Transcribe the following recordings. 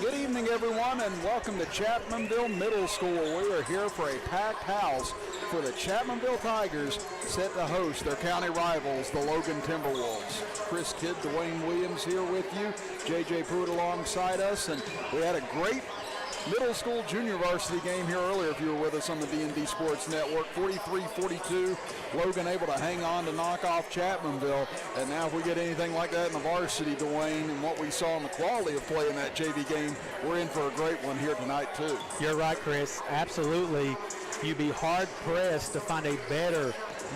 Good evening, everyone, and welcome to Chapmanville Middle School. We are here for a packed house for the Chapmanville Tigers, set to host their county rivals, the Logan Timberwolves. Chris Kidd, Dwayne Williams here with you, J.J. Pruitt alongside us, and we had a great middle school junior varsity game here earlier if you were with us on the D&D Sports Network. 43-42, Logan able to hang on to knock off Chapmanville. And now if we get anything like that in the varsity, Dwayne, and what we saw in the quality of play in that JV game, we're in for a great one here tonight too. You're right, Chris. Absolutely. You'd be hard-pressed to find a better,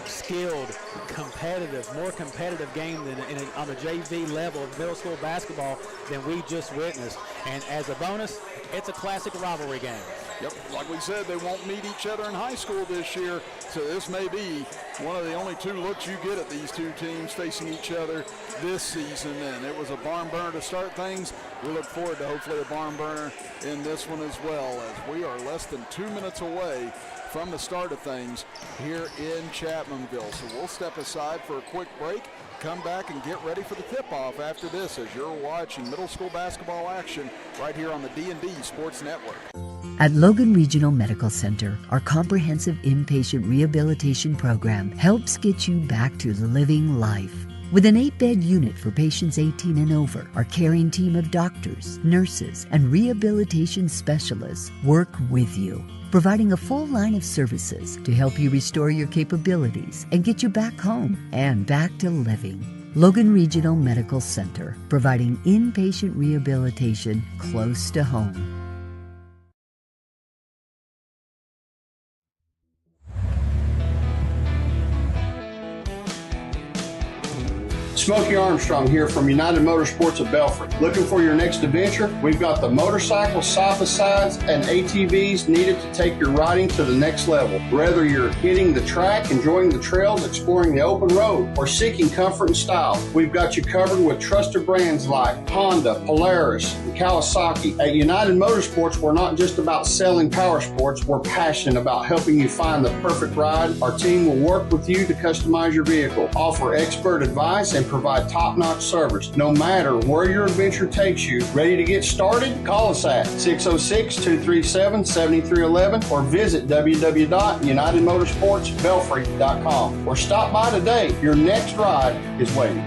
skilled, competitive, more competitive game than on the JV level of middle school basketball than we just witnessed. And as a bonus, it's a classic rivalry game. Yep, like we said, they won't meet each other in high school this year, so this may be one of the only two looks you get at these two teams facing each other this season. And it was a barn burner to start things. We look forward to hopefully a barn burner in this one as well, as we are less than 2 minutes away from the start of things here in Chapmanville. So we'll step aside for a quick break, come back and get ready for the tip-off after this as you're watching middle school basketball action right here on the D&D Sports Network. At Logan Regional Medical Center, our comprehensive inpatient rehabilitation program helps get you back to living life. With an 8-bed unit for patients 18 and over, our caring team of doctors, nurses, and rehabilitation specialists work with you, providing a full line of services to help you restore your capabilities and get you back home and back to living. Logan Regional Medical Center, providing inpatient rehabilitation close to home. Smokey Armstrong here from United Motorsports of Belfry. Looking for your next adventure? We've got the motorcycles, side-by-sides, and ATVs needed to take your riding to the next level. Whether you're hitting the track, enjoying the trails, exploring the open road, or seeking comfort and style, we've got you covered with trusted brands like Honda, Polaris, and Kawasaki. At United Motorsports, we're not just about selling power sports, we're passionate about helping you find the perfect ride. Our team will work with you to customize your vehicle, offer expert advice, and provide top-notch service. No matter where your adventure takes you, ready to get started? Call us at 606-237-7311 or visit www.unitedmotorsportsbelfry.com or stop by today. Your next ride is waiting.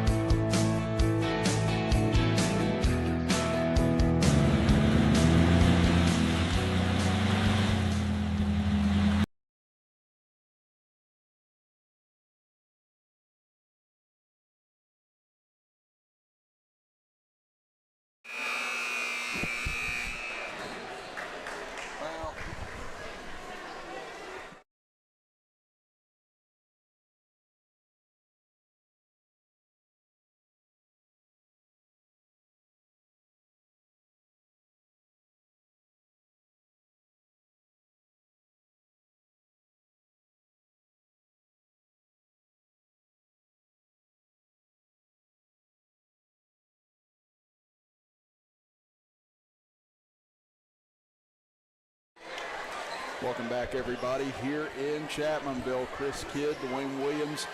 Welcome back, everybody, here in Chapmanville. Chris Kidd, Dwayne Williams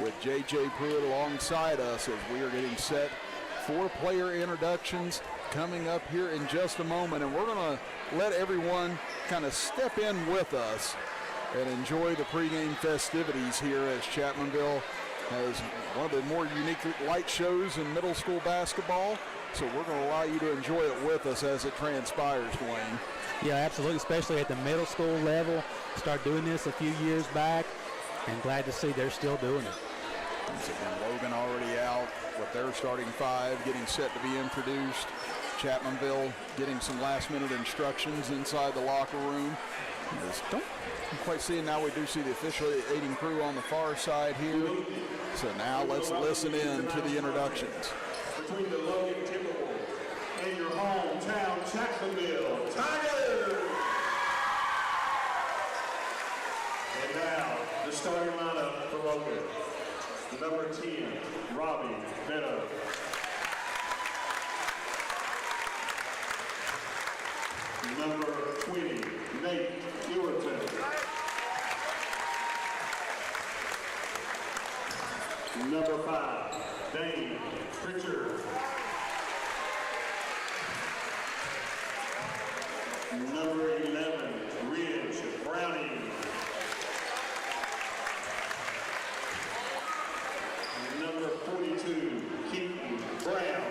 with J.J. Pruitt alongside us as we are getting set for player introductions coming up here in just a moment. And we're going to let everyone kind of step in with us and enjoy the pregame festivities here as Chapmanville has one of the more unique light shows in middle school basketball. So we're going to allow you to enjoy it with us as it transpires, Dwayne. Yeah, absolutely, especially at the middle school level. Started doing this a few years back, and glad to see they're still doing it. Logan already out with their starting five, getting set to be introduced. Chapmanville getting some last-minute instructions inside the locker room. Just don't quite see it now. We do see the officiating crew on the far side here. So now let's listen in to the introductions. Between the Logan Timberwolves and your hometown Chapmanville Tigers. And now, the starting lineup for Logan. Number 10, Robbie Benno. Number 20, Nate Ewerton. Number 5, Dane Pritchard. Number 11, Ridge Browning. Number 42, Keaton Brown.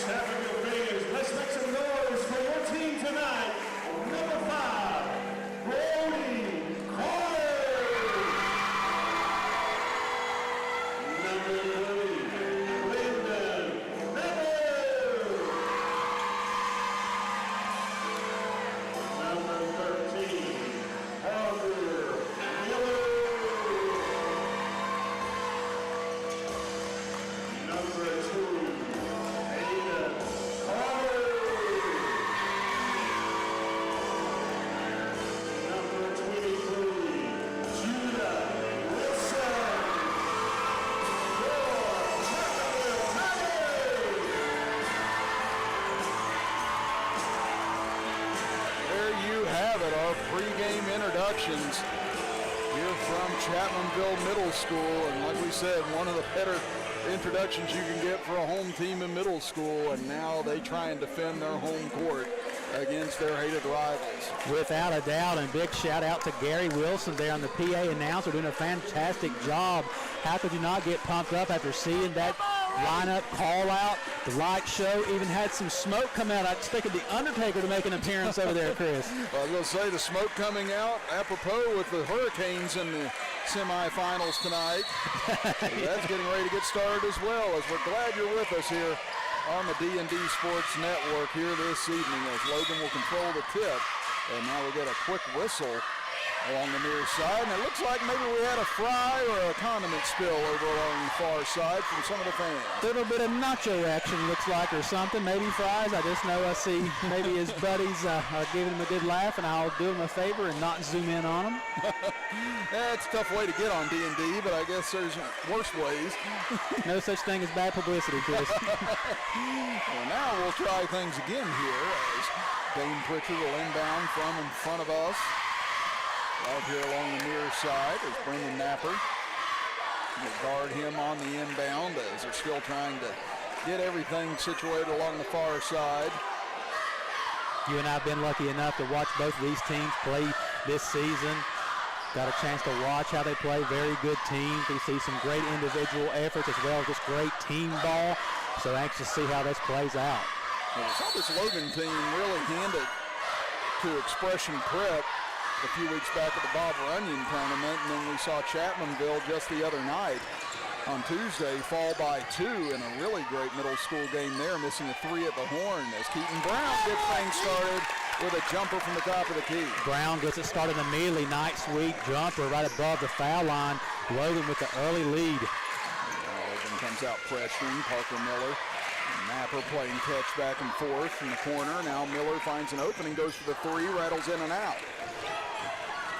Chapmanville Tigers, let's make some noise for your team tonight. Number 5, Brody Carter. Number 3, Lyndon Miller. Number 13, Harper Miller. Number 2, Ada Carter. Number 23, Judah Wilson. Your Chapmanville Tigers. There you have it, our pregame introductions here from Chapmanville Middle School. And like we said, one of the better introductions you can get for a home team in middle school. And now they try and defend their home court against their hated rivals. Without a doubt, and big shout out to Gary Wilson there on the PA announcer doing a fantastic job. How could you not get pumped up after seeing that lineup call out? The light show even had some smoke come out. I expected the Undertaker to make an appearance over there, Chris. I was going to say the smoke coming out apropos with the Hurricanes in the semifinals tonight. That's getting ready to get started as well, as we're glad you're with us here on the D&D Sports Network here this evening, as Logan will control the tip. And now we get a quick whistle along the near side, and it looks like maybe we had a fry or a condiment spill over along the far side from some of the fans. A little bit of nacho action looks like, or something, maybe fries. I just know I see maybe his buddies are giving him a good laugh, and I'll do him a favor and not zoom in on him. Yeah, it's a tough way to get on D&D, but I guess there's worse ways. No such thing as bad publicity, Chris. Well, now we'll try things again here as Dane Pritchard will inbound from in front of us. Out here along the near side is Brendan Napper. They guard him on the inbound as they're still trying to get everything situated along the far side. You and I have been lucky enough to watch both of these teams play this season. Got a chance to watch how they play. Very good teams. We see some great individual efforts as well as just great team ball. So anxious to see how this plays out. Well, we saw this Logan team really hand it to Expression Prep a few weeks back at the Bob Runyon tournament, and then we saw Chapmanville just the other night on Tuesday fall by 2 in a really great middle school game there, missing a 3 at the horn as Keaton Brown gets things started with a jumper from the top of the key. Brown gets it started immediately. Nice sweet jumper right above the foul line. Logan with the early lead. Logan comes out pressuring Parker Miller. Napper playing catch back and forth from the corner. Now Miller finds an opening, goes for the 3, rattles in and out.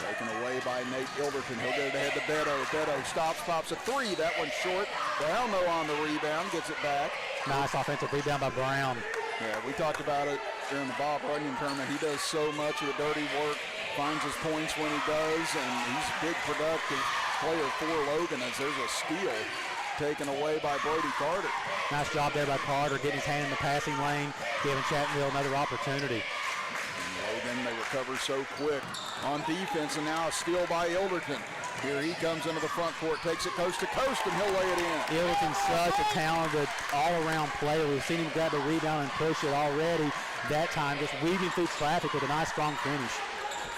Taken away by Nate Ilderton. He'll get it ahead to Beto. Beto stops, pops a 3. That one's short. Brown, though, on the rebound, gets it back. Nice offensive rebound by Brown. Yeah, we talked about it during the Bob Runyon tournament. He does so much of the dirty work, finds his points when he does, and he's a big productive player for Logan as there's a steal taken away by Brody Carter. Nice job there by Carter, getting his hand in the passing lane, giving Chapmanville another opportunity. Logan, they recover so quick on defense, and now a steal by Ilderton. Here he comes into the front court, takes it coast to coast, and he'll lay it in. Ilderton's such a talented all-around player. We've seen him grab the rebound and push it already. That time just weaving through traffic with a nice strong finish.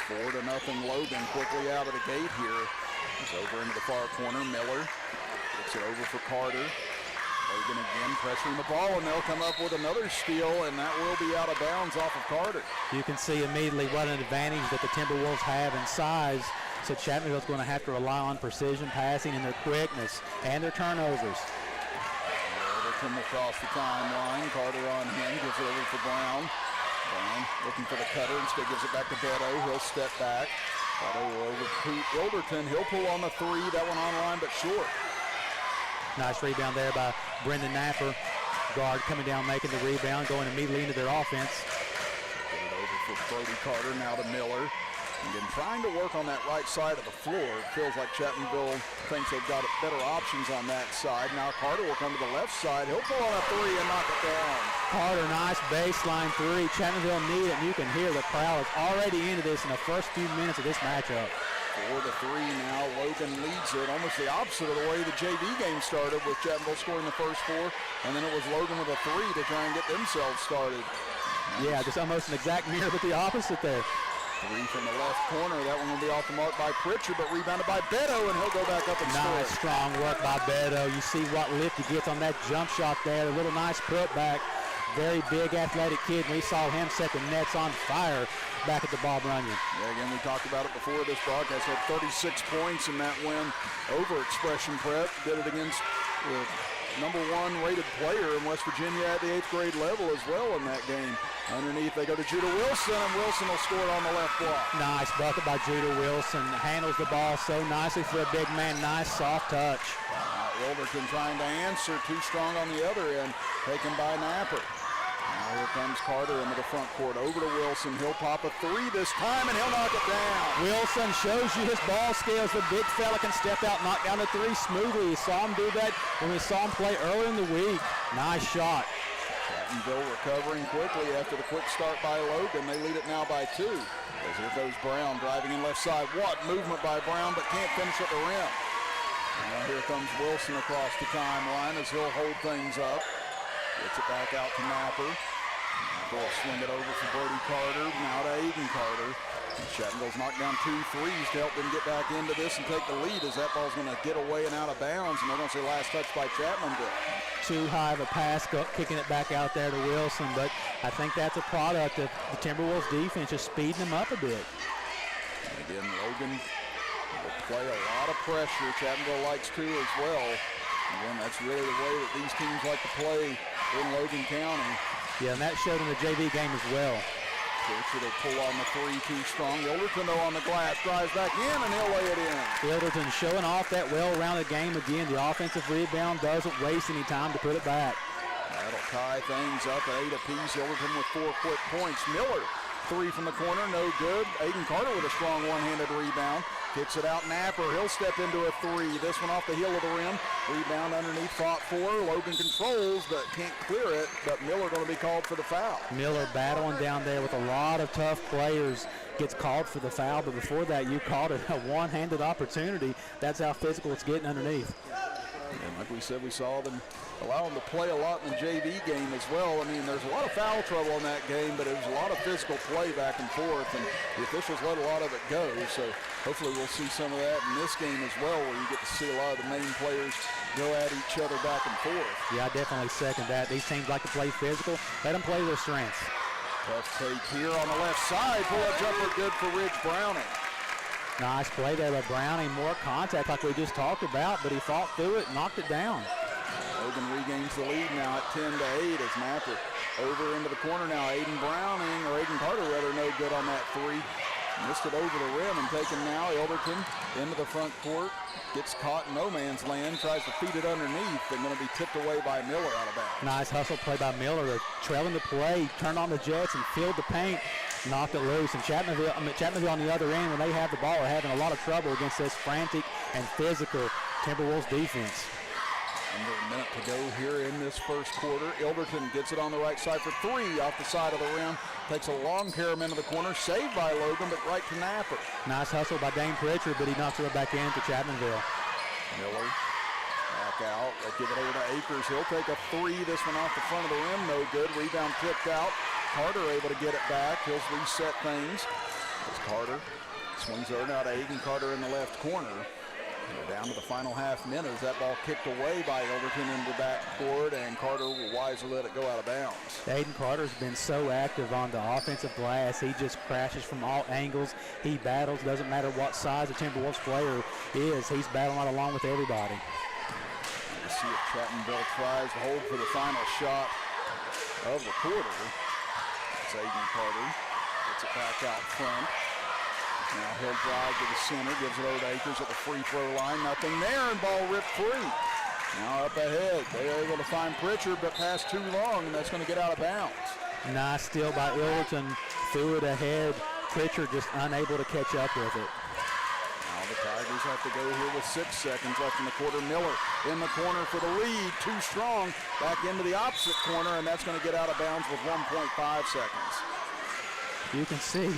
4-0 Logan quickly out of the gate here. He's over into the far corner. Miller gets it over for Carter. Logan again pressuring the ball, and they'll come up with another steal, and that will be out of bounds off of Carter. You can see immediately what an advantage that the Timberwolves have in size. So Chapmanville's going to have to rely on precision passing and their quickness and their turnovers. Ilderton across the timeline. Carter on him, gives it over for Brown. Brown looking for the cutter, instead gives it back to Beto. He'll step back. Beto over to Ilderton. He'll pull on the 3. That one on line, but short. Nice rebound there by Brendan Napper, guard coming down, making the rebound, going immediately into their offense. Get it over for Brody Carter, now to Miller. Again, trying to work on that right side of the floor. It feels like Chapmanville thinks they've got better options on that side. Now Carter will come to the left side. He'll pull on a three and knock it down. Carter, nice baseline three. Chapmanville need it, and you can hear the crowd is already into this in the first few minutes of this matchup. 4-3 now. Logan leads it almost the opposite of the way the JV game started, with Chapmanville scoring the first 4, and then it was Logan with a three to try and get themselves started. Yeah, just almost an exact mirror, but the opposite there. Three from the left corner. That one will be off the mark by Pritchard, but rebounded by Beto, and he'll go back up and score. Nice, strong work by Beto. You see what lift he gets on that jump shot there. A little nice putback. Very big, athletic kid. We saw him set the nets on fire back at the Bob Runyon. Yeah, again, we talked about it before this broadcast. Had 36 points in that win over Expression Prep. Did it against the #1 rated player in West Virginia at the 8th grade level as well in that game. Underneath, they go to Judah Wilson, and Wilson will score it on the left block. Nice bucket by Judah Wilson. Handles the ball so nicely for a big man. Nice soft touch. Wilderton trying to answer. Too strong on the other end. Taken by Napper. Now here comes Carter into the front court. Over to Wilson. He'll pop a three this time, and he'll knock it down. Wilson shows you his ball skills. The big fella can step out, knock down the three smoothly. You saw him do that when we saw him play earlier in the week. Nice shot. Chapmanville recovering quickly after the quick start by Logan. They lead it now by 2. As here goes Brown driving in left side. What movement by Brown, but can't finish at the rim. Now here comes Wilson across the timeline as he'll hold things up. Gets it back out to Napper. Napper will swing it over for Brody Carter. Now to Aiden Carter. Chapmanville's knocked down 2 threes to help them get back into this and take the lead, as that ball's going to get away and out of bounds, and they're going to say last touch by Chapmanville. Too high of a pass, kicking it back out there to Wilson, but I think that's a product of the Timberwolves defense, just speeding them up a bit. And again, Logan will play a lot of pressure. Chapmanville likes to as well. Again, that's really the way that these teams like to play in Logan County. Yeah, and that showed in the JV game as well. Pritchard will pull on the three too strong. Ilderton, though, on the glass, drives back in, and he'll lay it in. Ilderton showing off that well-rounded game again. The offensive rebound doesn't waste any time to put it back. That'll tie things up at 8 apiece. Ilderton with 4 quick points. Miller, three from the corner, no good. Aiden Carter with a strong one-handed rebound. Kicks it out, Napper. He'll step into a three. This one off the heel of the rim. Rebound underneath, fought for. Logan controls, but can't clear it. But Miller going to be called for the foul. Miller battling down there with a lot of tough players. Gets called for the foul, but before that, you called it a one-handed opportunity. That's how physical it's getting underneath. And like we said, we saw them allow them to play a lot in the JV game as well. I mean, there's a lot of foul trouble in that game, but it was a lot of physical play back and forth, and the officials let a lot of it go. So hopefully we'll see some of that in this game as well, where you get to see a lot of the main players go at each other back and forth. Yeah, I definitely second that. These teams like to play physical. Let them play their strengths. Tough take here on the left side. Pull-up jumper good for Ridge Browning. Nice play there by Browning. More contact like we just talked about, but he fought through it and knocked it down. Logan regains the lead now at 10-8 as Napper over into the corner now. Aiden Carter rather, no good on that three. Missed it over the rim and taken now. Ilderton into the front court. Gets caught in no man's land. Tries to feed it underneath and going to be tipped away by Miller out of bounds. Nice hustle play by Miller. They're trailing the play, turned on the Jets and filled the paint. Knocked it loose. And Chapmanville on the other end, when they have the ball, are having a lot of trouble against this frantic and physical Timberwolves defense. Under a minute to go here in this first quarter. Ilderton gets it on the right side for three off the side of the rim. Takes a long carom into the corner. Saved by Logan, but right to Napper. Nice hustle by Dane Pritchard, but he knocks it back in to Chapmanville. Miller back out. They give it over to Akers. He'll take a three. This one off the front of the rim. No good. Rebound tipped out. Carter able to get it back. He'll reset things. As Carter swings over now to Aiden Carter in the left corner. We're down to the final half minute as that ball kicked away by Ilderton into the backcourt, and Carter will wisely let it go out of bounds. Aiden Carter's been so active on the offensive glass. He just crashes from all angles. He battles. Doesn't matter what size the Timberwolves player is. He's battling right along with everybody. You see if Chapmanville tries to hold for the final shot of the quarter. It's Aiden Carter. Gets it back out front. Now he'll drive to the center, gives it over to Akers at the free throw line. Nothing there, and ball ripped free. Now up ahead. They are able to find Pritchard, but pass too long, and that's going to get out of bounds. Nice steal by Ilderton. Threw it ahead. Pritchard just unable to catch up with it. Now the Tigers have to go here with 6 seconds left in the quarter. Miller in the corner for the lead. Too strong. Back into the opposite corner, and that's going to get out of bounds with 1.5 seconds. You can see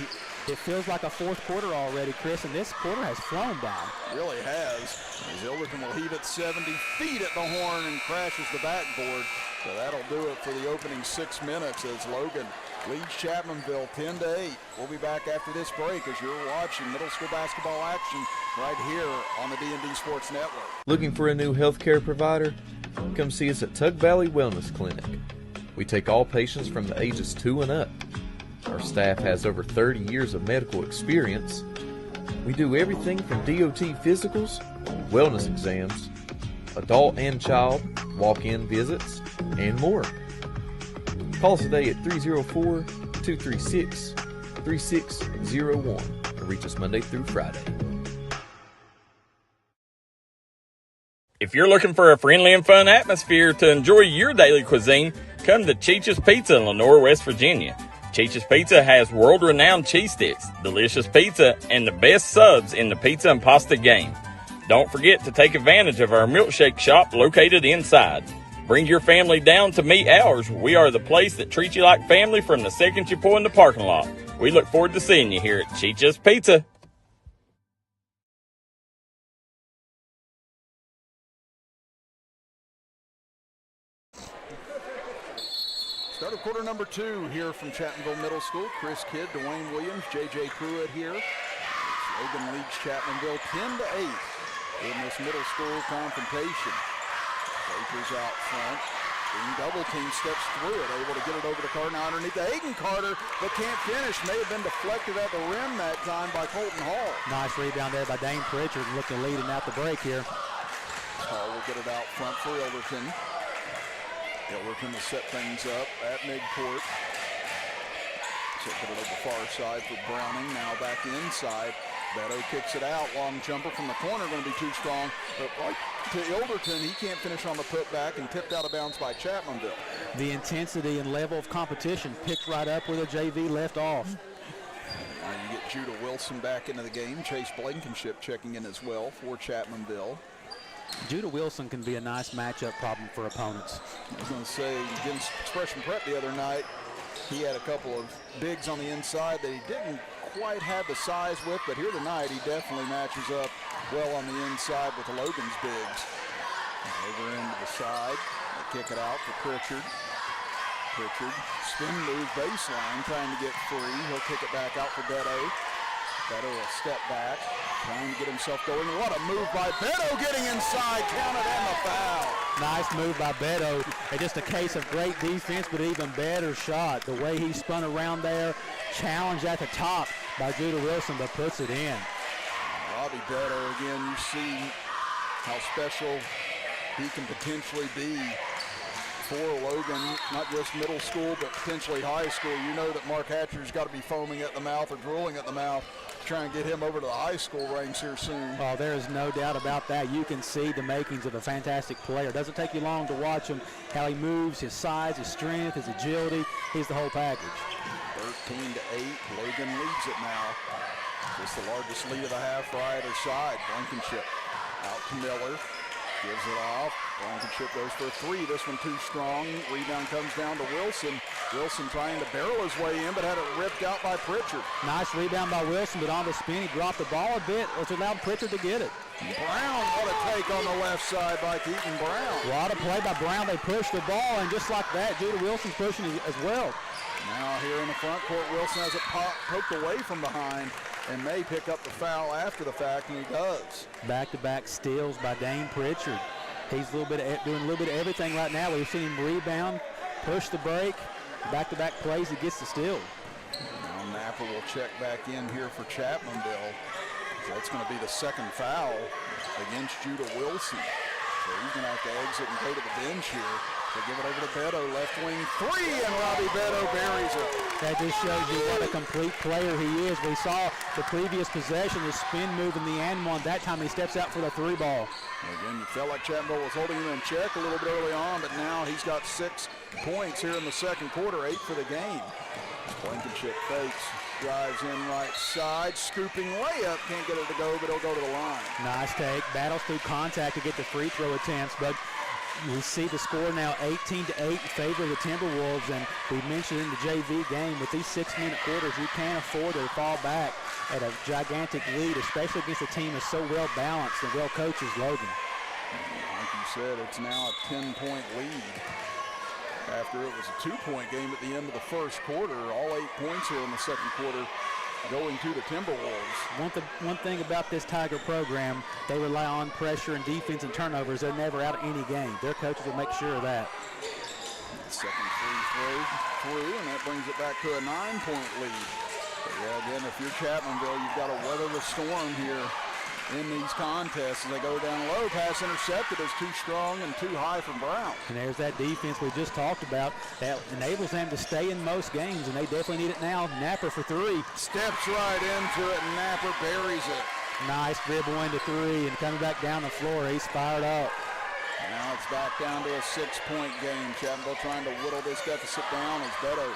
it feels like a fourth quarter already, Chris, and this quarter has flown by. It really has. As Ilderton will heave it 70 feet at the horn and crashes the backboard. So that'll do it for the opening 6 minutes as Logan leads Chapmanville 10-8. We'll be back after this break as you're watching middle school basketball action right here on the D&D Sports Network. Looking for a new healthcare provider? Come see us at Tug Valley Wellness Clinic. We take all patients from the ages 2 and up. Our staff has over 30 years of medical experience. We do everything from DOT physicals, wellness exams, adult and child, walk-in visits, and more. Call us today at 304-236-3601 or reach us Monday through Friday. If you're looking for a friendly and fun atmosphere to enjoy your daily cuisine, come to Cheech's Pizza in Lenore, West Virginia. Cheech's Pizza has world-renowned cheese sticks, delicious pizza, and the best subs in the pizza and pasta game. Don't forget to take advantage of our milkshake shop located inside. Bring your family down to meet ours. We are the place that treats you like family from the second you pull in the parking lot. We look forward to seeing you here at Cheech's Pizza. Start of quarter number 2 here from Chapmanville Middle School. Chris Kidd, Dwayne Williams, J.J. Pruitt here. Logan leads Chapmanville 10-8 in this middle school confrontation. Capers out front. Being double team steps through it, able to get it over to Carter. Now underneath the Aiken Carter, but can't finish. May have been deflected at the rim that time by Colton Hall. Nice rebound there by Dane Pritchard, looking leading out the break here. Hall will get it out front for Ilderton. Ilderton will set things up at midcourt. So put it over the far side for Browning. Now back inside. Beto kicks it out. Long jumper from the corner, going to be too strong. But right to Ilderton, he can't finish on the putback and tipped out of bounds by Chapmanville. The intensity and level of competition picked right up where the JV left off. Now you get Judah Wilson back into the game. Chase Blankenship checking in as well for Chapmanville. Judah Wilson can be a nice matchup problem for opponents. I was going to say, against Expression Prep the other night, he had a couple of bigs on the inside that he didn't quite have the size with, but here tonight he definitely matches up well on the inside with the Logan's bigs. Over into the side, they kick it out for Pritchard. Pritchard, spin move baseline, trying to get free. He'll kick it back out for Beto. Beto will step back, trying to get himself going. What a move by Beto, getting inside, counted and the foul. Nice move by Beto. And just a case of great defense, but even better shot. The way he spun around there, challenged at the top by Judah Wilson, but puts it in. Robbie Beto, again, you see how special he can potentially be for Logan, not just middle school, but potentially high school. You know that Mark Hatcher's got to be foaming at the mouth or drooling at the mouth to try and get him over to the high school ranks here soon. Oh, there is no doubt about that. You can see the makings of a fantastic player. Doesn't take you long to watch him, how he moves, his size, his strength, his agility. He's the whole package. 13-8, Logan leads it now. Just the largest lead of the half for either side. Blankenship out to Miller. Gives it off. Blankenship goes for a three. This one too strong. Rebound comes down to Wilson. Wilson trying to barrel his way in, but had it ripped out by Pritchard. Nice rebound by Wilson, but on the spin, he dropped the ball a bit, which allowed Pritchard to get it. Brown, what a take on the left side by Keaton Brown. A lot of play by Brown. They pushed the ball, and just like that, Judah Wilson's pushing as well. Now here in the front court, Wilson has it poked away from behind and may pick up the foul after the fact, and he does. Back-to-back steals by Dane Pritchard. He's doing a little bit of everything right now. We've seen him rebound, push the break, back-to-back plays, he gets the steal. Now Napper will check back in here for Chapmanville. That's going to be the second foul against Judah Wilson. So he's going to have to exit and go to the bench here. They give it over to Beto, left wing three, and Robbie Beto buries it. That just shows you what a complete player he is. We saw the previous possession, the spin move in the and one. That time he steps out for the 3 ball. Again, you felt like Chapmanville was holding him in check a little bit early on, but now he's got 6 points here in the second quarter, 8 for the game. Blankenship fakes, drives in right side, scooping layup, can't get it to go, but he'll go to the line. Nice take, battles through contact to get the free throw attempts, but we see the score now 18-8 in favor of the Timberwolves, and we mentioned in the JV game, with these 6-minute quarters, you can't afford to fall back at a gigantic lead, especially against a team that's so well balanced and well coached as Logan. Like you said, it's now a 10-point lead. After it was a 2-point game at the end of the first quarter, all 8 points here in the second quarter going to the Timberwolves. One thing about this Tiger program, they rely on pressure and defense and turnovers. They're never out of any game. Their coaches will make sure of that. Second free throw through, and that brings it back to a 9-point lead. But yeah, again, if you're Chapmanville, you've got to weather the storm here in these contests as they go down low. Pass intercepted is too strong and too high from Brown. And there's that defense we just talked about that enables them to stay in most games, and they definitely need it now. Napper for 3. Steps right into it, and Napper buries it. Nice dribble into 3, and coming back down the floor, he's fired up. Now it's back down to a 6-point game. Chapmanville trying to whittle this deficit down as Beto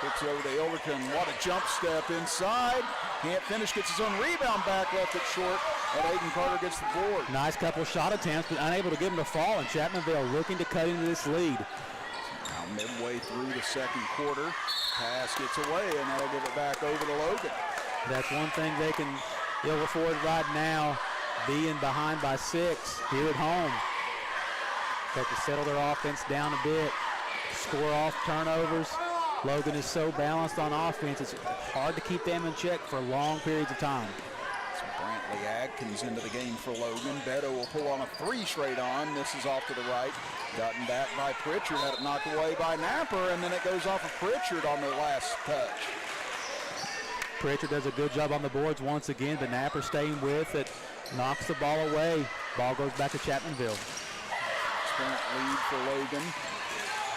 kicks it over to Ilverton. What a jump step inside. Can't finish, gets his own rebound back, left it short, and Aiden Carter gets the board. Nice couple shot attempts, but unable to get him to fall, and Chapmanville looking to cut into this lead. Now midway through the second quarter, pass gets away, and that'll give it back over to Logan. That's one thing they can ill afford right now, being behind by 6 here at home. They have to settle their offense down a bit, score off turnovers. Logan is so balanced on offense, it's hard to keep them in check for long periods of time. So Brantley Adkins into the game for Logan. Beto will pull on a 3 straight on. Misses off to the right. Gotten back by Pritchard. Had it knocked away by Napper, and then it goes off of Pritchard on the last touch. Pritchard does a good job on the boards once again, but Napper staying with it, knocks the ball away. Ball goes back to Chapmanville. Sprint lead for Logan.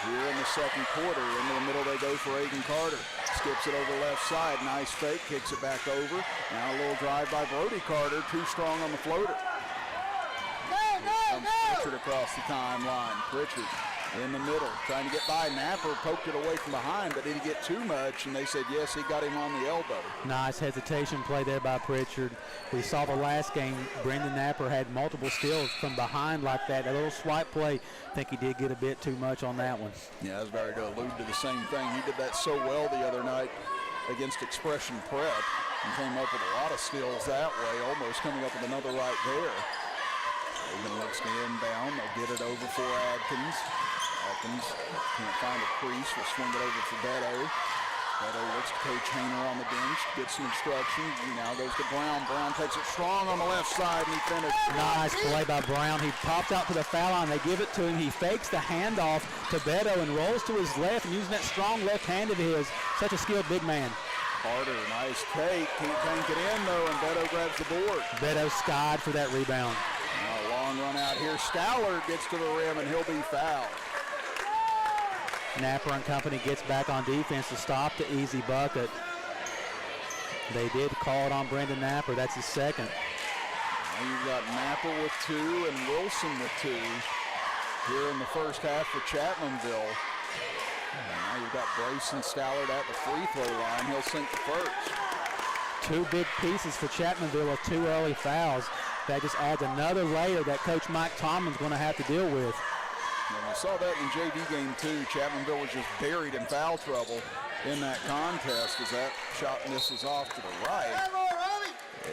Here in the second quarter, into the middle they go for Aiden Carter. Skips it over left side, nice fake, kicks it back over. Now a little drive by Brody Carter, too strong on the floater. Comes Pritchard across the timeline. Pritchard in the middle, trying to get by Napper, poked it away from behind, but didn't get too much, and they said yes, he got him on the elbow. Nice hesitation play there by Pritchard. We saw the last game, Brendan Napper had multiple steals from behind like that. A little swipe play, I think he did get a bit too much on that one. Yeah, I was about to allude to the same thing. He did that so well the other night against Expression Prep and came up with a lot of steals that way, almost coming up with another right there. Logan looks to inbound. They'll get it over for Adkins. Adkins can't find a crease. Will swing it over for Beto. Beto looks to Coach Hayner on the bench, gets some instruction. He now goes to Brown. Brown takes it strong on the left side, and he finishes. Nice play by Brown. He pops out to the foul line. They give it to him. He fakes the handoff to Beto and rolls to his left and using that strong left hand of his. Such a skilled big man. Carter, nice take. Can't bank it in, though, and Beto grabs the board. Beto skied for that rebound. Now a long run out here. Stallard gets to the rim, and he'll be fouled. Napper and company gets back on defense to stop the easy bucket. They did call it on Brendan Napper. That's his second. Now you've got Napper with 2 and Wilson with 2 here in the first half for Chapmanville. And now you've got Brayson Stallard at the free throw line. He'll sink the first. 2 big pieces for Chapmanville with 2 early fouls. That just adds another layer that Coach Mike Tomlin's going to have to deal with. And we saw that in JV game 2. Chapmanville was just buried in foul trouble in that contest as that shot misses off to the right.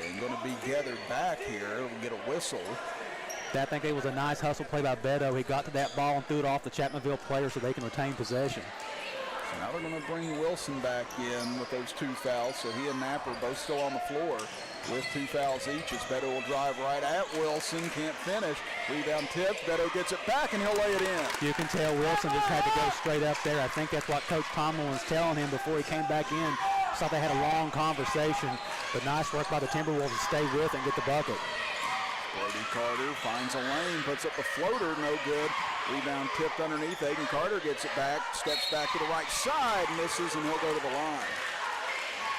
And going to be gathered back here. It'll get a whistle. I think it was a nice hustle play by Beto. He got to that ball and threw it off the Chapmanville player so they can retain possession. So now they're going to bring Wilson back in with those 2 fouls. So he and Napper both still on the floor with 2 fouls each as Beto will drive right at Wilson. Can't finish. Rebound tipped. Beto gets it back, and he'll lay it in. You can tell Wilson just had to go straight up there. I think that's what Coach Tomlin was telling him before he came back in. Thought they had a long conversation, but nice work by the Timberwolves to stay with and get the bucket. Brody Carter finds a lane, puts up the floater, no good. Rebound tipped underneath. Aiden Carter gets it back, steps back to the right side, misses, and he'll go to the line.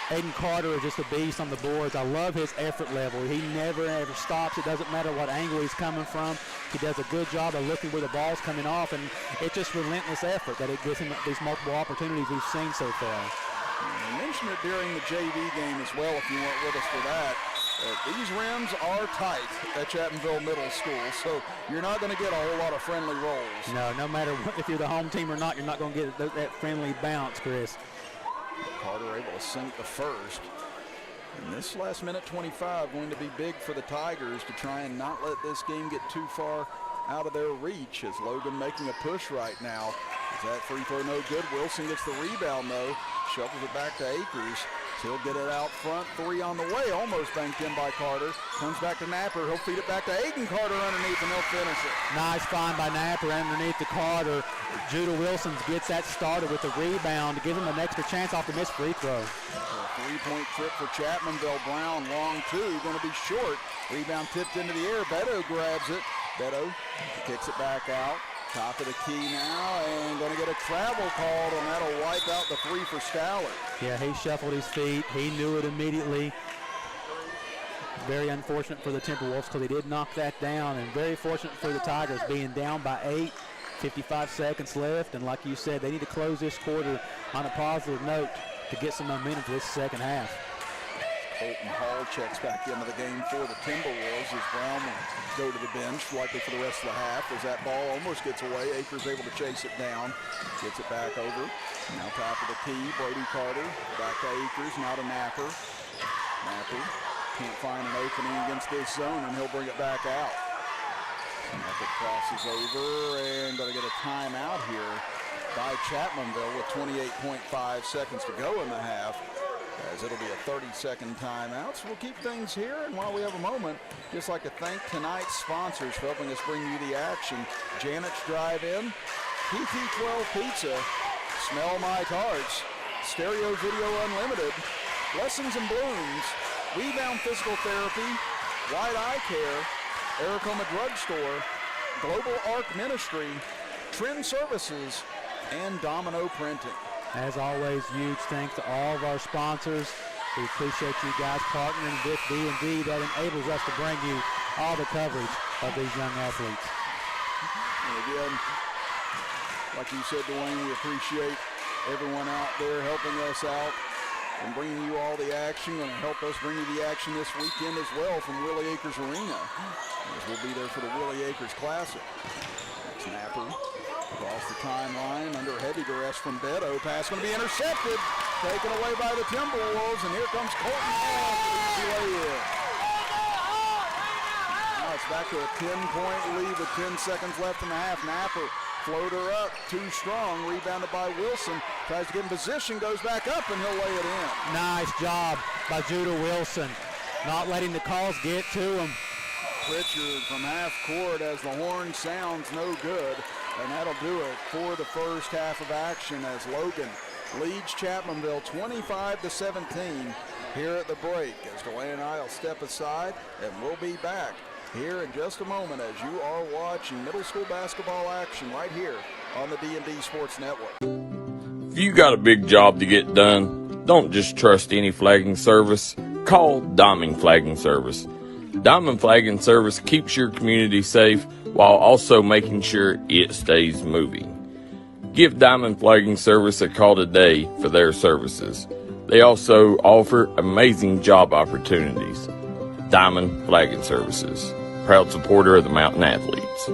Aiden Carter is just a beast on the boards. I love his effort level. He never, ever stops. It doesn't matter what angle he's coming from. He does a good job of looking where the ball's coming off, and it's just relentless effort that it gives him these multiple opportunities we've seen so far. I mentioned it during the JV game as well, if you weren't with us for that. These rims are tight at Chapmanville Middle School, so you're not going to get a whole lot of friendly rolls. No matter if you're the home team or not, you're not going to get that friendly bounce, Chris. Carter able to sink the first. And this last minute 25 going to be big for the Tigers to try and not let this game get too far out of their reach, as Logan making a push right now. Is that free throw no good? Wilson gets the rebound though, shovels it back to Akers. He'll get it out front, three on the way, almost banked in by Carter. Comes back to Napper, he'll feed it back to Aiden Carter underneath, and he'll finish it. Nice find by Napper underneath the Carter. Judah Wilson gets that started with the rebound to give him an extra chance off the missed free throw. A three-point trip for Chapmanville. Brown, long two, going to be short. Rebound tipped into the air, Beto grabs it. Beto kicks it back out. Top of the key now, and going to get a travel called, and that'll wipe out the three for Stallard. Yeah, he shuffled his feet. He knew it immediately. Very unfortunate for the Timberwolves because he did knock that down, and very fortunate for the Tigers being down by 8, 55 seconds left, and like you said, they need to close this quarter on a positive note to get some momentum for this second half. Colton Hall checks back into the game for the Timberwolves as Brown will go to the bench, likely for the rest of the half, as that ball almost gets away. Akers able to chase it down, gets it back over. Now top of the key, Brody Carter, back to Akers, now to Napper. Napper can't find an opening against this zone, and he'll bring it back out. Napper crosses over, and going to get a timeout here by Chapmanville with 28.5 seconds to go in the half, as it'll be a 30-second timeout. So we'll keep things here, and while we have a moment, just like to thank tonight's sponsors for helping us bring you the action. Janet's Drive-In, PT12 Pizza, Smell My Tarts, Stereo Video Unlimited, Blessings and Blooms, Rebound Physical Therapy, White Eye Care, Aracoma Drug Store, Global Arc Ministry, Trend Services, and Domino Printing. As always, huge thanks to all of our sponsors. We appreciate you guys partnering with D&D that enables us to bring you all the coverage of these young athletes. And again, like you said, Dwayne, we appreciate everyone out there helping us out and bringing you all the action, and help us bring you the action this weekend as well from Willie Akers Arena, as we'll be there for the Willie Akers Classic. Snapper across the timeline under heavy duress from Beto. Pass going to be intercepted, taken away by the Timberwolves, and here comes Colton Hall for the easy lay-in. Now it's back to a 10-point lead with 10 seconds left in the half. Napper, floater up, too strong, rebounded by Wilson. Tries to get in position, goes back up, and he'll lay it in. Nice job by Judah Wilson, not letting the calls get to him. Pritchard from half court as the horn sounds no good. And that'll do it for the first half of action as Logan leads Chapmanville 25-17 here at the break. As Dwayne and I will step aside, and we'll be back here in just a moment as you are watching middle school basketball action right here on the D&D Sports Network. If you got a big job to get done, don't just trust any flagging service. Call Diamond Flagging Service. Diamond Flagging Service keeps your community safe while also making sure it stays moving. Give Diamond Flagging Service a call today for their services. They also offer amazing job opportunities. Diamond Flagging Services, proud supporter of the Mountain Athletes.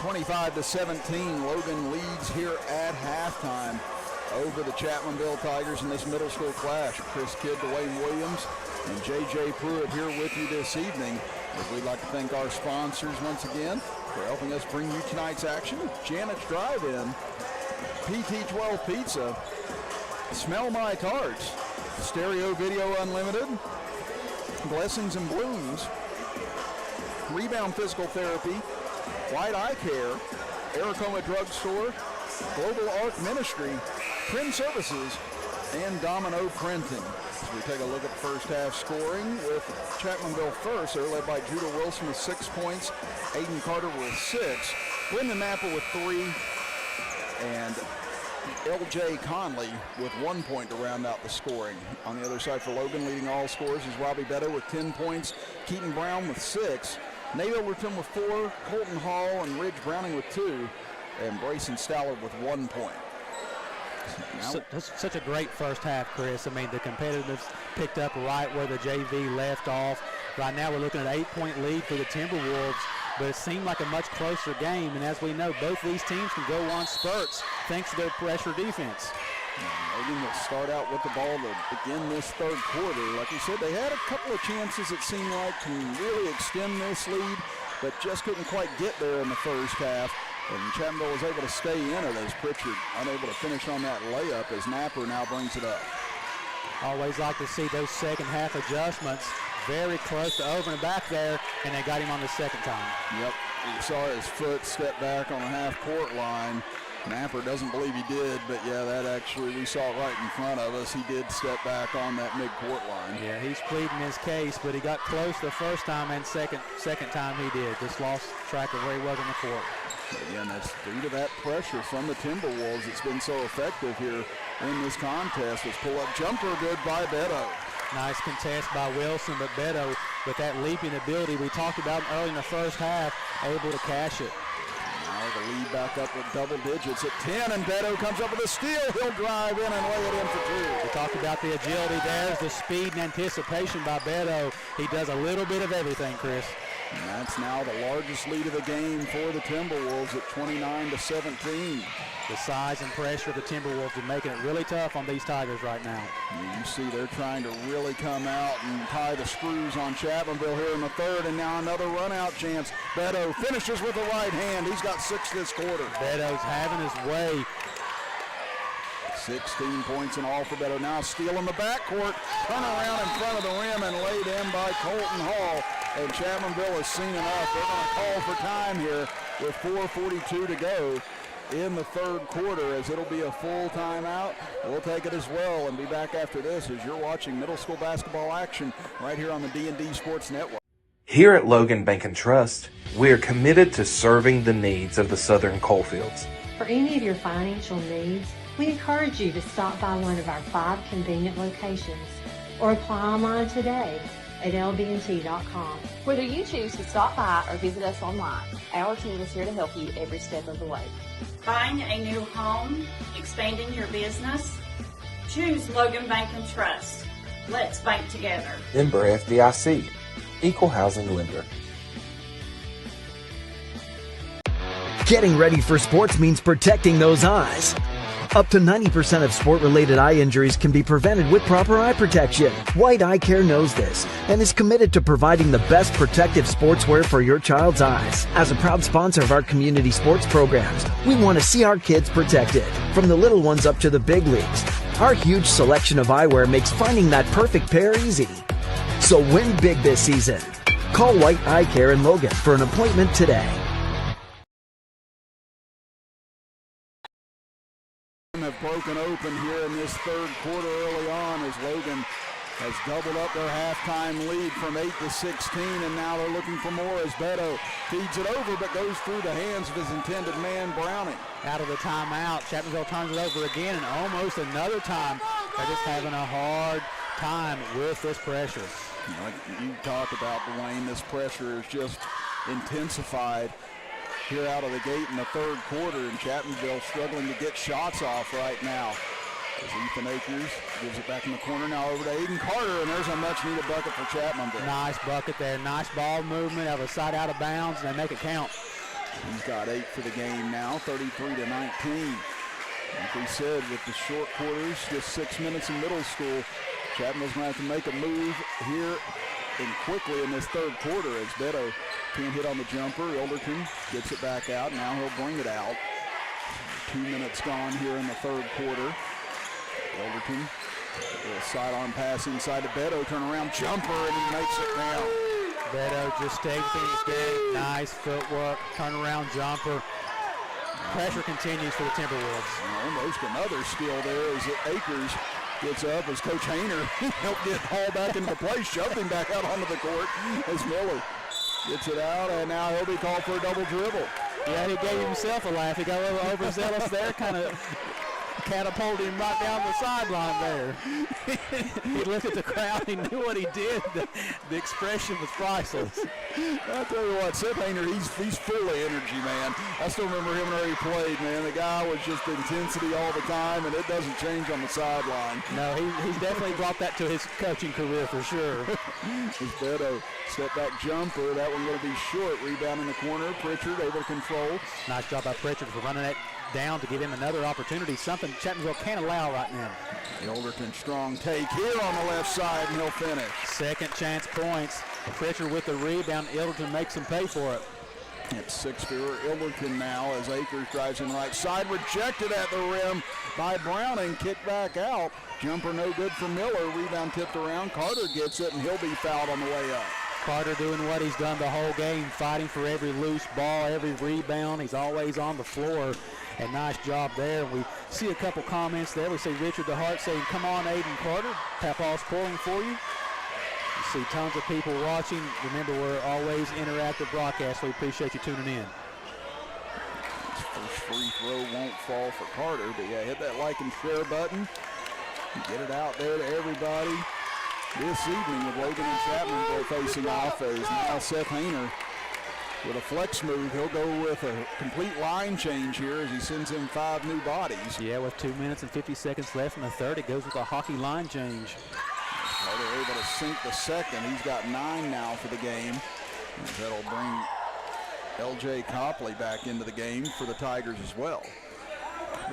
25-17, Logan leads here at halftime over the Chapmanville Tigers in this middle school clash. Chris Kidd, Dwayne Williams, and J.J. Pruitt here with you this evening. As we'd like to thank our sponsors once again for helping us bring you tonight's action. Janet's Drive-In, PT12 Pizza, Smell My Tarts, Stereo Video Unlimited, Blessings and Blooms, Rebound Physical Therapy, White Eye Care, Aracoma Drug Store, Global Arc Ministry, Print Services, and Domino Printing. So we take a look at the first half scoring with Chapmanville first. They're led by Judah Wilson with 6 points, Aiden Carter with 6, Brendan Napper with 3, and L.J. Conley with 1 point to round out the scoring. On the other side for Logan, leading all scorers is Robbie Beto with 10 points, Keaton Brown with 6, Nate Overton with 4, Colton Hall and Ridge Browning with 2, and Brayson Stallard with 1 point. Such a great first half, Chris. I mean, the competitiveness picked up right where the JV left off. Right now we're looking at an 8-point lead for the Timberwolves, but it seemed like a much closer game. And as we know, both these teams can go on spurts thanks to their pressure defense. Logan will start out with the ball to begin this third quarter. Like you said, they had a couple of chances, it seemed like, to really extend this lead, but just couldn't quite get there in the first half. And Chapmanville was able to stay in it as Pritchard unable to finish on that layup as Napper now brings it up. Always like to see those second half adjustments. Very close to over and back there, and they got him on the second time. Yep, you saw his foot step back on the half-court line. Napper doesn't believe he did, but yeah, that actually, we saw it right in front of us. He did step back on that mid-court line. Yeah, he's pleading his case, but he got close the first time, and second time he did. Just lost track of where he was on the court. Again, that's due to that pressure from the Timberwolves. It's been so effective here in this contest. This pull-up jumper good by Beto. Nice contest by Wilson, but Beto, with that leaping ability we talked about early in the first half, able to cash it. Now the lead back up with double digits at 10, and Beto comes up with a steal. He'll drive in and lay it in for 2. We talked about the agility. There's the speed and anticipation by Beto. He does a little bit of everything, Chris. And that's now the largest lead of the game for the Timberwolves at 29-17. The size and pressure of the Timberwolves are making it really tough on these Tigers right now. You see they're trying to really come out and tie the screws on Chapmanville here in the third, and now another run-out chance. Beto finishes with the right hand. He's got 6 this quarter. Beto's having his way. 16 points in all for Beto. Now steal in the backcourt, turn around in front of the rim and laid in by Colton Hall. And Chapmanville has seen enough. They're going to call for time here with 4:42 to go in the third quarter, as it'll be a full timeout. We'll take it as well and be back after this as you're watching middle school basketball action right here on the D&D Sports Network. Here at Logan Bank and Trust, we are committed to serving the needs of the Southern Coalfields. For any of your financial needs, we encourage you to stop by one of our 5 convenient locations or apply online today at lbnt.com. Whether you choose to stop by or visit us online, our team is here to help you every step of the way. Buying a new home, expanding your business? Choose Logan Bank and Trust. Let's bank together. Member FDIC, Equal Housing Lender. Getting ready for sports means protecting those eyes. Up to 90% of sport-related eye injuries can be prevented with proper eye protection. White Eye Care knows this and is committed to providing the best protective sportswear for your child's eyes. As a proud sponsor of our community sports programs, we want to see our kids protected, from the little ones up to the big leagues. Our huge selection of eyewear makes finding that perfect pair easy. So win big this season. Call White Eye Care in Logan for an appointment today. Have broken open here in this third quarter early on as Logan has doubled up their halftime lead from 8-16, and now they're looking for more as Beto feeds it over but goes through the hands of his intended man, Browning. Out of the timeout, Chapmanville turns it over again, and almost another time. They're just having a hard time with this pressure. Like you talked about, Dwayne, this pressure is just intensified here out of the gate in the third quarter, and Chapmanville struggling to get shots off right now. As Ethan Akers gives it back in the corner now over to Aiden Carter, and there's a much-needed bucket for Chapmanville. Nice bucket there. Nice ball movement of a side out of bounds, and they make it count. He's got 8 for the game now, 33-19. Like we said, with the short quarters, just 6 minutes in middle school, Chapmanville's going to have to make a move here and quickly in this third quarter as Beto can't hit on the jumper. Ilderton gets it back out. Now he'll bring it out. 2 minutes gone here in the third quarter. Ilderton, a little sidearm pass inside to Beto. Turnaround jumper, and he makes it down. Beto just stays in his game. Nice footwork, turnaround jumper. Pressure continues for the Timberwolves. Almost another steal there as Akers gets up as Coach Hayner helped get hauled back into the play, shoved him back out onto the court as Miller gets it out, and now he'll be called for a double dribble. Yeah, he gave himself a laugh. He got a little overzealous there, kind of catapulted him right down the sideline there. He looked at the crowd. He knew what he did. The expression was priceless. I'll tell you what, Seth Hayner, he's full of energy, man. I still remember him where he played, man. The guy was just intensity all the time, and it doesn't change on the sideline. No, he's definitely brought that to his coaching career for sure. As Beto step back jumper, that one going to be short. Rebound in the corner. Pritchard able to control. Nice job by Pritchard for running it down to give him another opportunity, something Chapmanville can't allow right now. Ilderton strong take here on the left side, and he'll finish. Second chance points. Pritchard with the rebound. Ilderton makes him pay for it. It's 6 for Ilderton now as Akers drives in right side. Rejected at the rim by Browning. Kicked back out. Jumper no good for Miller. Rebound tipped around. Carter gets it, and he'll be fouled on the way up. Carter doing what he's done the whole game, fighting for every loose ball, every rebound. He's always on the floor. And nice job there. We see a couple comments there. We see Richard DeHart saying, "Come on, Aiden Carter. Papaw's pulling for you." You see tons of people watching. Remember, we're always interactive broadcast. We appreciate you tuning in. His first free throw won't fall for Carter, but yeah, hit that like and share button. Get it out there to everybody this evening with Logan and Chapmanville facing off as now Seth Hayner with a flex move. He'll go with a complete line change here as he sends in 5 new bodies. Yeah, with 2 minutes and 50 seconds left in the third, it goes with a hockey line change. Carter able to sink the second. He's got 9 now for the game. And that'll bring L.J. Copley back into the game for the Tigers as well.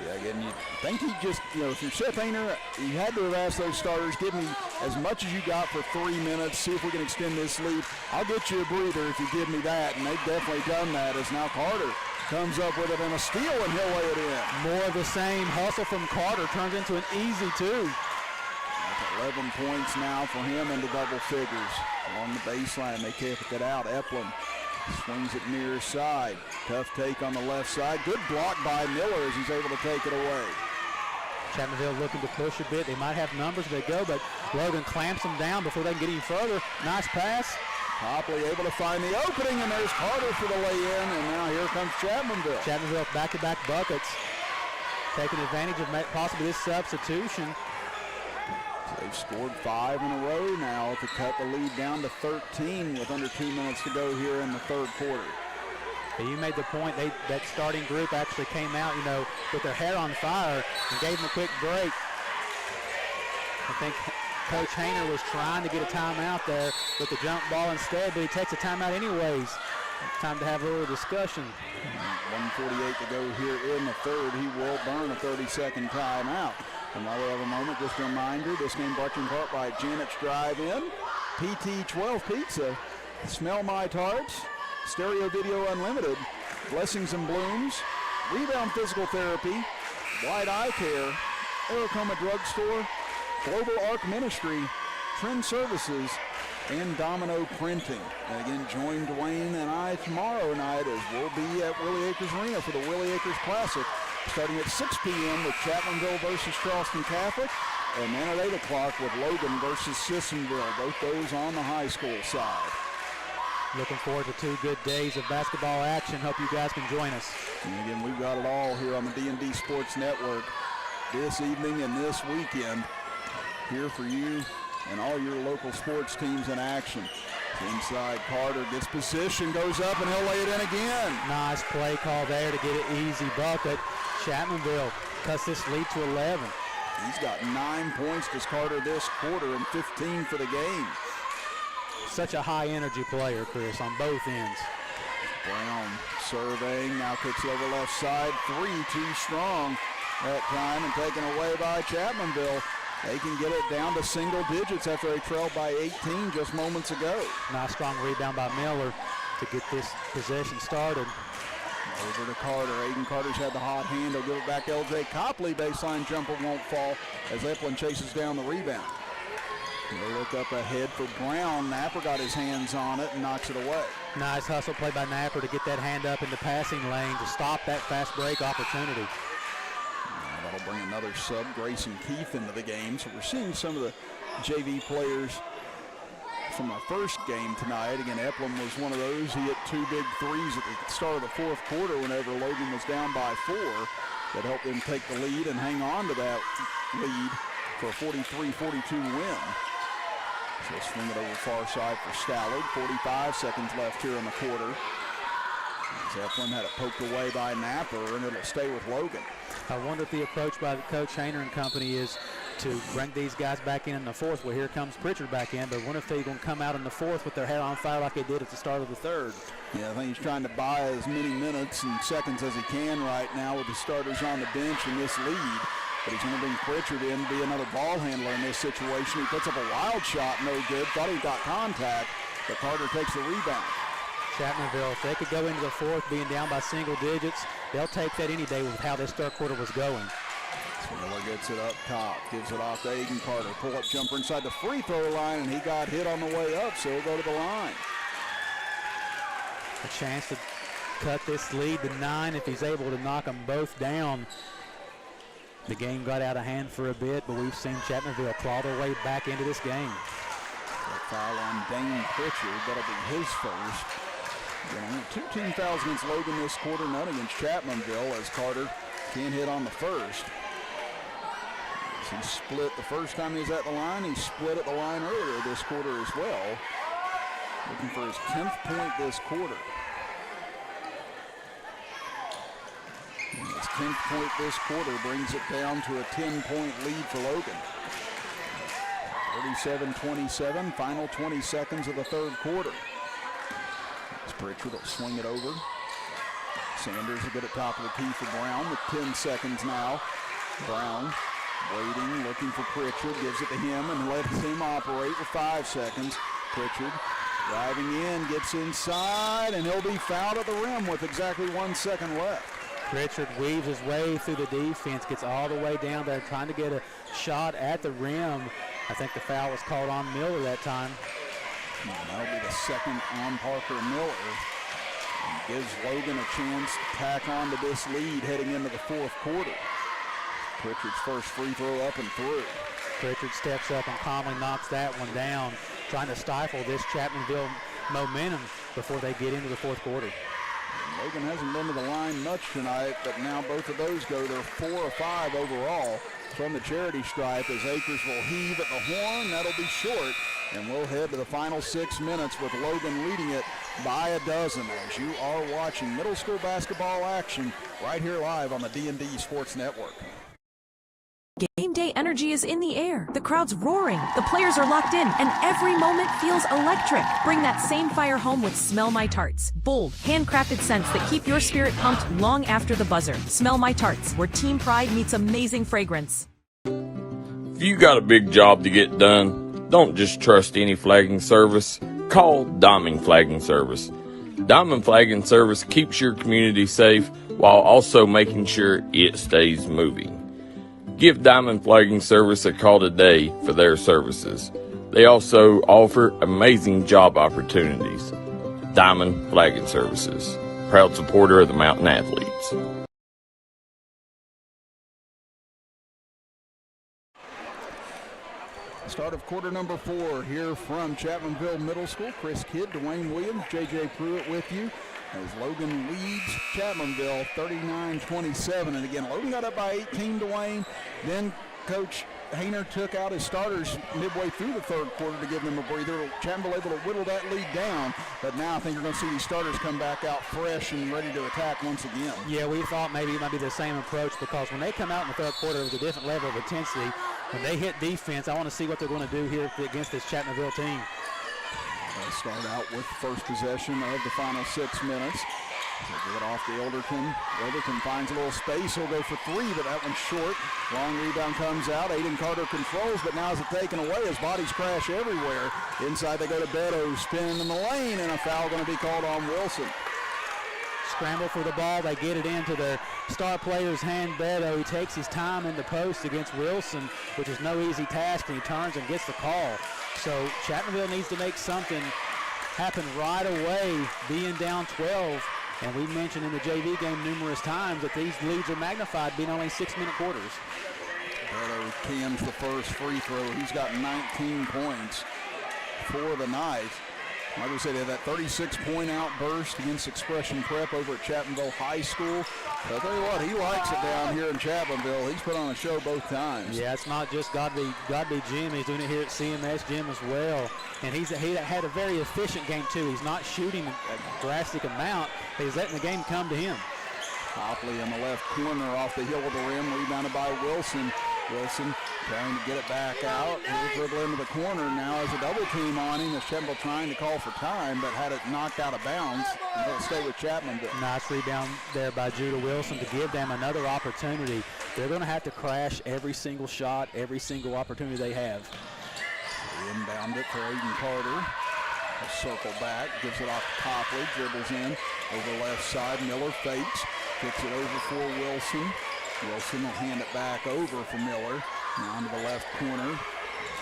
Yeah, again, you think he just, if you're Seth Hayner, you had to have asked those starters, give me as much as you got for 3 minutes, see if we can extend this lead. I'll get you a breather if you give me that, and they've definitely done that as now Carter comes up with it and a steal, and he'll lay it in. More of the same. Hustle from Carter turns into an easy 2. That's 11 points now for him into double figures. Along the baseline, they kick it out. Eplin swings it near side. Tough take on the left side. Good block by Miller as he's able to take it away. Chapmanville looking to push a bit. They might have numbers as they go, but Logan clamps them down before they can get any further. Nice pass. Copley able to find the opening, and there's Carter for the lay-in, and now here comes Chapmanville. Chapmanville back-to-back buckets, taking advantage of possibly this substitution. They've scored 5 in a row now to cut the lead down to 13 with under 2 minutes to go here in the third quarter. You made the point, that starting group actually came out, with their hair on fire and gave them a quick break. I think Coach Hayner was trying to get a timeout there with the jump ball instead, but he takes a timeout anyways. Time to have a little discussion. 1:48 to go here in the third. He will burn a 30-second timeout. And while we have a moment, just a reminder, this game brought to you in part by Janet's Drive-In, PT12 Pizza, Smell My Tarts, Stereo Video Unlimited, Blessings and Blooms, Rebound Physical Therapy, White Eye Care, Aracoma Drugstore, Global Arc Ministry, Trend Services, and Domino Printing. And again, join Dwayne and I tomorrow night as we'll be at Willie Acres Arena for the Willie Acres Classic, starting at 6 p.m. with Chapmanville versus Charleston Catholic, and then at 8 o'clock with Logan versus Sissonville, both those on the high school side. Looking forward to 2 good days of basketball action. Hope you guys can join us. And again, we've got it all here on the D&D Sports Network this evening and this weekend, here for you and all your local sports teams in action. Inside, Carter gets position, goes up, and he'll lay it in again. Nice play call there to get an easy bucket. Chapmanville cuts this lead to 11. He's got 9 points to Carter this quarter and 15 for the game. Such a high-energy player, Chris, on both ends. Brown surveying, now kicks it over left side. 3 too strong that time and taken away by Chapmanville. They can get it down to single digits after they trailed by 18 just moments ago. Nice strong rebound by Miller to get this possession started. Over to Carter. Aiden Carter's had the hot hand. He'll give it back to L.J. Copley. Baseline jumper won't fall as Eplin chases down the rebound. They look up ahead for Brown. Napper got his hands on it and knocks it away. Nice hustle play by Napper to get that hand up in the passing lane to stop that fast break opportunity. That'll bring another sub, Grayson Keith, into the game. So we're seeing some of the JV players from the first game tonight. Again, Eplin was one of those. He hit 2 big threes at the start of the fourth quarter whenever Logan was down by 4 that helped them take the lead and hang on to that lead for a 43-42 win. So swing it over far side for Stallard. 45 seconds left here in the quarter. Eplin had it poked away by Napper, and it'll stay with Logan. I wonder if the approach by the coach Hayner and company is to bring these guys back in the fourth. Well, here comes Pritchard back in, but wonder if they're going to come out in the fourth with their head on fire like they did at the start of the third. Yeah, I think he's trying to buy as many minutes and seconds as he can right now with the starters on the bench in this lead. But he's going to bring Pritchard in to be another ball handler in this situation. He puts up a wild shot, no good. Thought he got contact, but Carter takes the rebound. Chapmanville, if they could go into the fourth being down by single digits, they'll take that any day with how this third quarter was going. Miller gets it up top, gives it off to Aiden Carter. Pull-up jumper inside the free throw line, and he got hit on the way up, so he'll go to the line. A chance to cut this lead to 9 if he's able to knock them both down. The game got out of hand for a bit, but we've seen Chapmanville claw their way back into this game. A foul on Dane Pritchard. That'll be his first. Again, 2 team fouls against Logan this quarter, none against Chapmanville, as Carter can't hit on the first. He split the first time he was at the line. He split at the line earlier this quarter as well. Looking for his 10th point this quarter. And his 10th point this quarter brings it down to a 10-point lead for Logan. 37-27, final 20 seconds of the third quarter. As Pritchard will swing it over. Sanders will get it top of the key for Brown with 10 seconds now. Brown waiting, looking for Pritchard, gives it to him and lets him operate for 5 seconds. Pritchard driving in, gets inside, and he'll be fouled at the rim with exactly 1 second left. Pritchard weaves his way through the defense, gets all the way down there trying to get a shot at the rim. I think the foul was called on Miller that time. And that'll be the second on Parker Miller. And gives Logan a chance to tack on to this lead heading into the fourth quarter. Pritchard's first free throw up and through. Pritchard steps up and calmly knocks that one down, trying to stifle this Chapmanville momentum before they get into the fourth quarter. And Logan hasn't been to the line much tonight, but now both of those go. They're 4 of 5 overall from the charity stripe as Akers will heave at the horn. That'll be short, and we'll head to the final 6 minutes with Logan leading it by a dozen as you are watching middle school basketball action right here live on the D&D Sports Network. Game day energy is in the air. The crowd's roaring, the players are locked in, and every moment feels electric. Bring that same fire home with Smell My Tarts. Bold, handcrafted scents that keep your spirit pumped long after the buzzer. Smell My Tarts, where team pride meets amazing fragrance. If you got a big job to get done, don't just trust any flagging service. Call Diamond Flagging Service. Diamond Flagging Service keeps your community safe while also making sure it stays moving. Give Diamond Flagging Service a call today for their services. They also offer amazing job opportunities. Diamond Flagging Services, proud supporter of the Mountain Athletes. Start of quarter number 4 here from Chapmanville Middle School. Chris Kidd, Dwayne Williams, J.J. Pruitt with you as Logan leads Chapmanville 39-27. And again, Logan got up by 18, Dwayne. Then Coach Hayner took out his starters midway through the third quarter to give them a breather. Chapmanville able to whittle that lead down, but now I think you're going to see these starters come back out fresh and ready to attack once again. Yeah, we thought maybe it might be the same approach because when they come out in the third quarter with a different level of intensity, when they hit defense, I want to see what they're going to do here against this Chapmanville team. They'll start out with first possession of the final 6 minutes. Give it off to Elderton. Elderton finds a little space. He'll go for three, but that one's short. Long rebound comes out. Aiden Carter controls, but now is it taken away as bodies crash everywhere. Inside they go to Beto, spinning in the lane, and a foul going to be called on Wilson. Scramble for the ball. They get it into their star player's hand, Beto. He takes his time in the post against Wilson, which is no easy task, and he turns and gets the call. So Chapmanville needs to make something happen right away, being down 12. And we mentioned in the JV game numerous times that these leads are magnified, being only 6-minute quarters. Beto cams the first free throw. He's got 19 points for the night. Like we said, they had that 36-point outburst against Expression Prep over at Chapmanville High School. But I'll tell you what, he likes it down here in Chapmanville. He's put on a show both times. Yeah, it's not just Godby Gym. He's doing it here at CMS Gym as well. And he had a very efficient game, too. He's not shooting a drastic amount. He's letting the game come to him. Copley in the left corner off the heel of the rim, rebounded by Wilson. Wilson trying to get it back out. He'll dribble into the corner now as a double team on him. Chapmanville trying to call for time, but had it knocked out of bounds. And he'll stay with Chapmanville. Nice rebound there by Judah Wilson to give them another opportunity. They're going to have to crash every single shot, every single opportunity they have. Inbound it for Aiden Carter. A circle back, gives it off to Copley, dribbles in over left side. Miller fakes, kicks it over for Wilson. Wilson will hand it back over for Miller. Now into the left corner.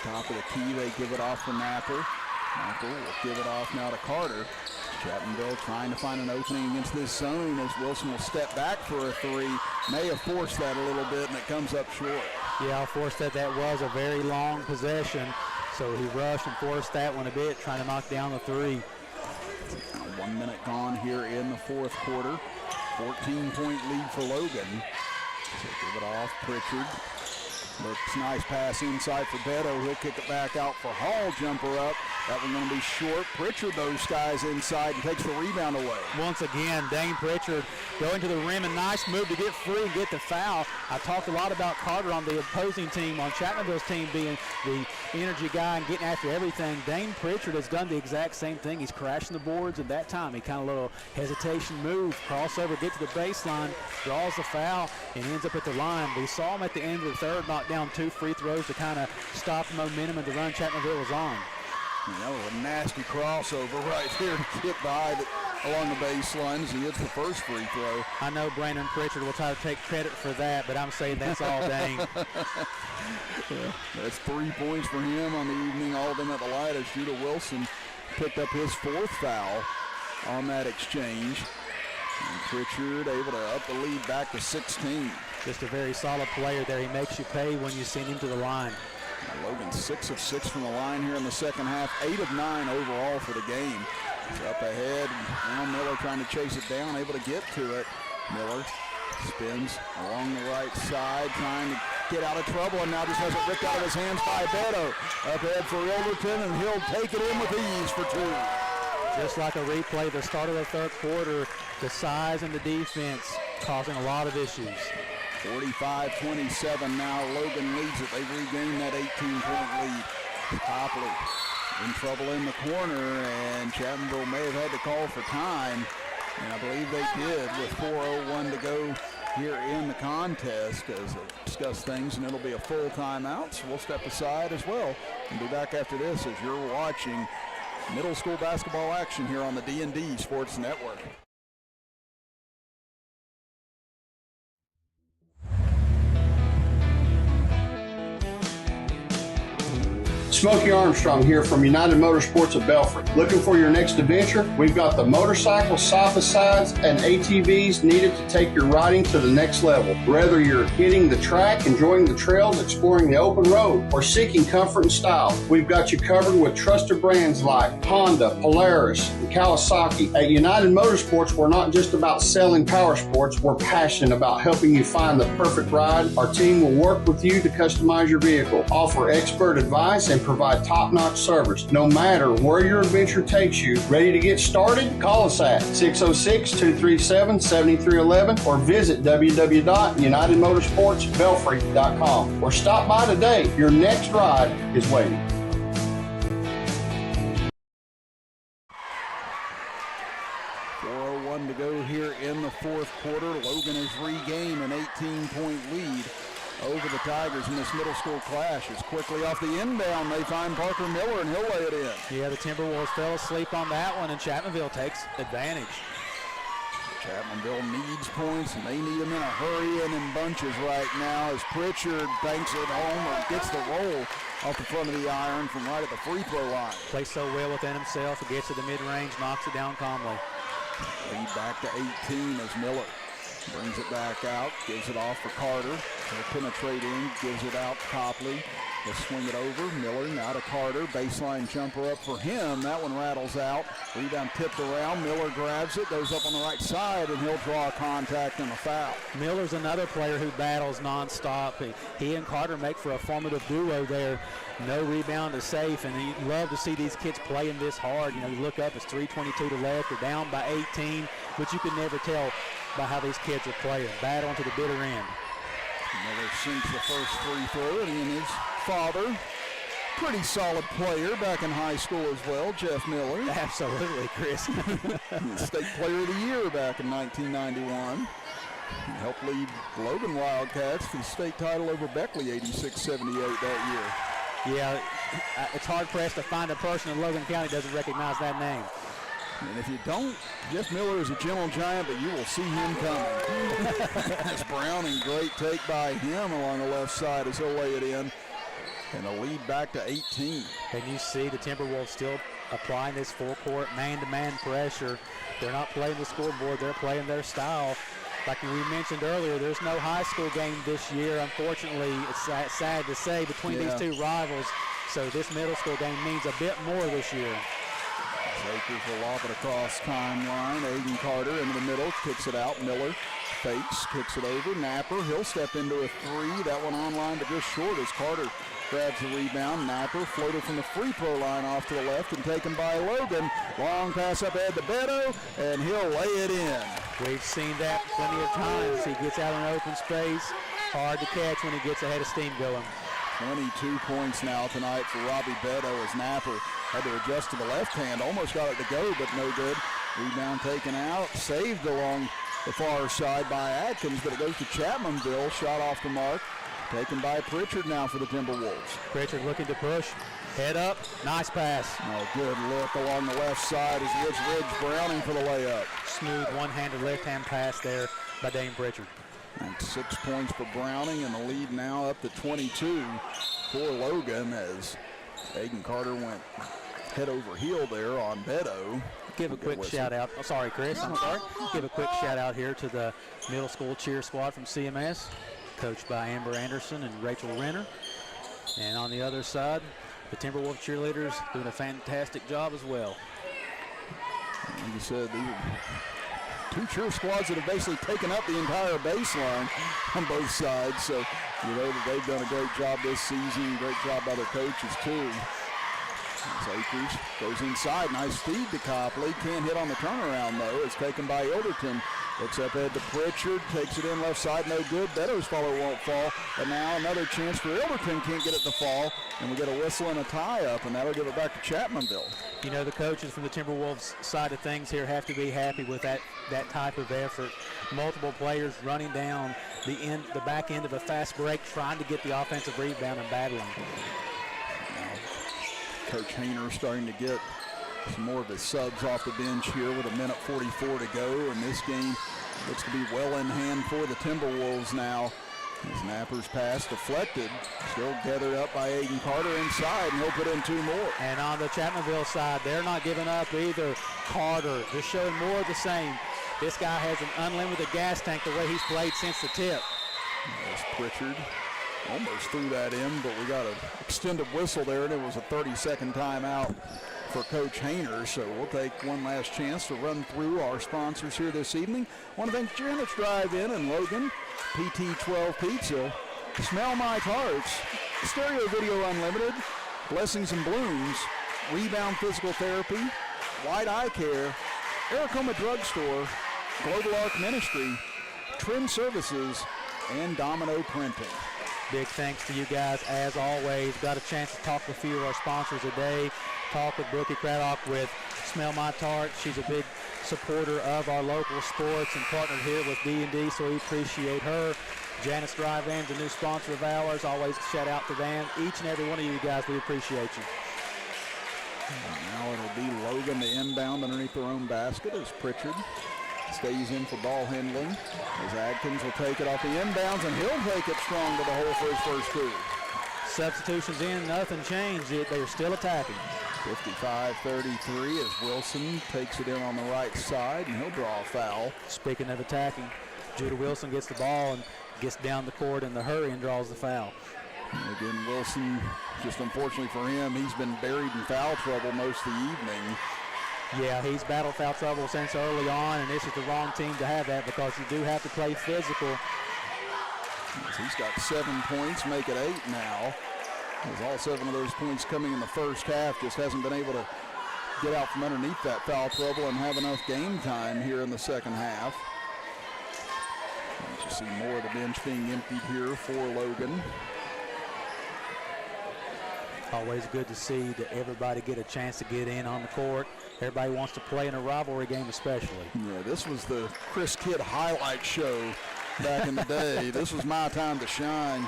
Top of the key, they give it off for Napper. Napper will give it off now to Carter. Chapmanville trying to find an opening against this zone as Wilson will step back for a three. May have forced that a little bit, and it comes up short. Yeah, I'll force that. That was a very long possession. So he rushed and forced that one a bit, trying to knock down the three. 1 minute gone here in the fourth quarter. 14-point lead for Logan. So give it off, Pritchard. Looks nice pass inside for Beto. He'll kick it back out for Hall. Jumper up. That one's going to be short. Pritchard, those guys inside, and takes the rebound away. Once again, Dane Pritchard going to the rim. A nice move to get free and get the foul. I talked a lot about Carter on the opposing team, on Chapmanville's team being the energy guy and getting after everything. Dane Pritchard has done the exact same thing. He's crashing the boards, and that time he kind of a little hesitation move, crossover, get to the baseline, draws the foul, and ends up at the line. We saw him at the end of the third knock down 2 free throws to kind of stop the momentum and the run Chapmanville was on. That was a nasty crossover right there to get by along the baseline as he hits the first free throw. I know Brandon Pritchard will try to take credit for that, but I'm saying that's all Dane. Yeah, that's 3 points for him on the evening. All of them at the light as Judah Wilson picked up his fourth foul on that exchange. And Pritchard able to up the lead back to 16. Just a very solid player there. He makes you pay when you send him to the line. Logan 6 of 6 from the line here in the second half. 8 of 9 overall for the game. He's up ahead. Now Miller trying to chase it down, able to get to it. Miller spins along the right side, trying to get out of trouble, and now just has it ripped out of his hands by Beto. Up ahead for Elderton, and he'll take it in with ease for 2. Just like a replay, the start of the third quarter, the size and the defense causing a lot of issues. 45-27 now. Logan leads it. They've regained that 18-point lead. Copley in trouble in the corner, and Chapmanville may have had to call for time, and I believe they did with 4:01 to go here in the contest as they discuss things, and it'll be a full timeout, so we'll step aside as well and be back after this as you're watching middle school basketball action here on the D&D Sports Network. Smokey Armstrong here from United Motorsports of Belfry. Looking for your next adventure? We've got the motorcycles, side-by-sides, and ATVs needed to take your riding to the next level. Whether you're hitting the track, enjoying the trails, exploring the open road, or seeking comfort and style, we've got you covered with trusted brands like Honda, Polaris, and Kawasaki. At United Motorsports, we're not just about selling power sports, we're passionate about helping you find the perfect ride. Our team will work with you to customize your vehicle, offer expert advice, and provide top-notch service. No matter where your adventure takes you, ready to get started? Call us at 606-237-7311 or visit www.unitedmotorsportsbelfry.com or stop by today. Your next ride is waiting. 4:01 to go here in the fourth quarter. Logan has regained an 18-point lead over the Tigers in this middle school clash. As quickly off the inbound, they find Parker Miller, and he'll lay it in. Yeah, the Timberwolves fell asleep on that one, and Chapmanville takes advantage. Chapmanville needs points, and they need them in a hurry and in bunches right now as Pritchard banks it home or gets the roll off the front of the iron from right at the free throw line. Plays so well within himself. He gets to the mid-range, knocks it down calmly. Lead back to 18 as Miller brings it back out, gives it off for Carter. He'll penetrate in, gives it out to Copley. He'll swing it over. Miller now to Carter. Baseline jumper up for him. That one rattles out. Rebound tipped around. Miller grabs it, goes up on the right side, and he'll draw a contact and a foul. Miller's another player who battles nonstop. He and Carter make for a formative duo there. No rebound is safe, and you love to see these kids playing this hard. You know, you look up, it's 3:22 to left. They're down by 18, but you can never tell by how these kids are playing. Battling to the bitter end. Miller sinks the first free throw, and his father, pretty solid player back in high school as well, Jeff Miller. Absolutely, Chris. State Player of the Year back in 1991. He helped lead Logan Wildcats to the state title over Beckley 86-78 that year. Yeah, it's hard-pressed to find a person in Logan County doesn't recognize that name. And if you don't, Jeff Miller is a gentle giant, but you will see him coming. That's Browning, great take by him along the left side as he'll lay it in. And a lead back to 18. And you see the Timberwolves still applying this full-court man-to-man pressure. They're not playing the scoreboard, they're playing their style. Like we mentioned earlier, there's no high school game this year. Unfortunately, it's sad to say, between these two rivals. So this middle school game means a bit more this year. Akers will lob it across timeline. Aiden Carter into the middle, kicks it out. Miller fakes, kicks it over. Napper, he'll step into a three. That one online, but just short as Carter grabs the rebound. Napper floated from the free throw line off to the left and taken by Logan. Long pass up ahead to Beto, and he'll lay it in. We've seen that plenty of times. He gets out in open space. Hard to catch when he gets ahead of steam going. 22 points now tonight for Robbie Beto as Napper had to adjust to the left hand. Almost got it to go, but no good. Rebound taken out. Saved along the far side by Atkins, but it goes to Chapmanville. Shot off the mark. Taken by Pritchard now for the Timberwolves. Pritchard looking to push. Head up. Nice pass. Oh, good look along the left side as Ridge Browning for the layup. Smooth one-handed left-hand pass there by Dane Pritchard. And 6 points for Browning, and the lead now up to 22 for Logan as Aiden Carter went head over heel there on Beto. Give a quick shout out. Oh, sorry, Chris. I'm sorry. Give a quick shout out here to the middle school cheer squad from CMS, coached by Amber Anderson and Rachel Renner. And on the other side, the Timberwolf cheerleaders doing a fantastic job as well. Like you said, these are two cheer squads that have basically taken up the entire baseline on both sides. So you know that they've done a great job this season. Great job by their coaches too. As Akers goes inside. Nice feed to Copley. Can't hit on the turnaround though. It's taken by Ilderton. Looks up ahead to Pritchard. Takes it in left side. No good. Beto's follow won't fall. And now another chance for Ilderton. Can't get it to fall. And we get a whistle and a tie-up, and that'll give it back to Chapmanville. You know, the coaches from the Timberwolves side of things here have to be happy with that type of effort. Multiple players running down the back end of a fast break, trying to get the offensive rebound and battling. Coach Hayner starting to get some more of his subs off the bench here with 1:44 to go, and this game looks to be well in hand for the Timberwolves now. His Napper's pass deflected, still gathered up by Aiden Carter inside, and he'll put in two more. And on the Chapmanville side, they're not giving up either. Carter just showing more of the same. This guy has an unlimited gas tank the way he's played since the tip. There's Pritchard. Almost threw that in, but we got an extended whistle there, and it was a 30-second timeout for Coach Hayner. So we'll take one last chance to run through our sponsors here this evening. I want to thank Janet's Drive-In and Logan, PT12 Pizza, Smell My Tarts, Stereo Video Unlimited, Blessings and Blooms, Rebound Physical Therapy, White Eye Care, Aracoma Drugstore, Global Arc Ministry, Trend Services, and Domino Printing. Big thanks to you guys as always. Got a chance to talk to a few of our sponsors today. Talk with Brookie Craddock with Smell My Tart. She's a big supporter of our local sports and partnered here with D&D, so we appreciate her. Janice Drive-In's a new sponsor of ours. Always shout out to them. Each and every one of you guys, we appreciate you. And now it'll be Logan to inbound underneath their own basket as Pritchard stays in for ball handling. As Adkins will take it off the inbounds, and he'll take it strong to the hole for his first two. Substitutions in, nothing changed. They're still attacking. 55-33 as Wilson takes it in on the right side, and he'll draw a foul. Speaking of attacking, Judah Wilson gets the ball and gets down the court in the hurry and draws the foul. And again, Wilson, just unfortunately for him, he's been buried in foul trouble most of the evening. Yeah, he's battled foul trouble since early on, and this is the wrong team to have that because you do have to play physical. He's got 7 points, make it 8 now. As all 7 of those points coming in the first half, just hasn't been able to get out from underneath that foul trouble and have enough game time here in the second half. You see more of the bench being emptied here for Logan. Always good to see that everybody get a chance to get in on the court. Everybody wants to play in a rivalry game especially. Yeah, this was the Chris Kidd highlight show back in the day. This was my time to shine.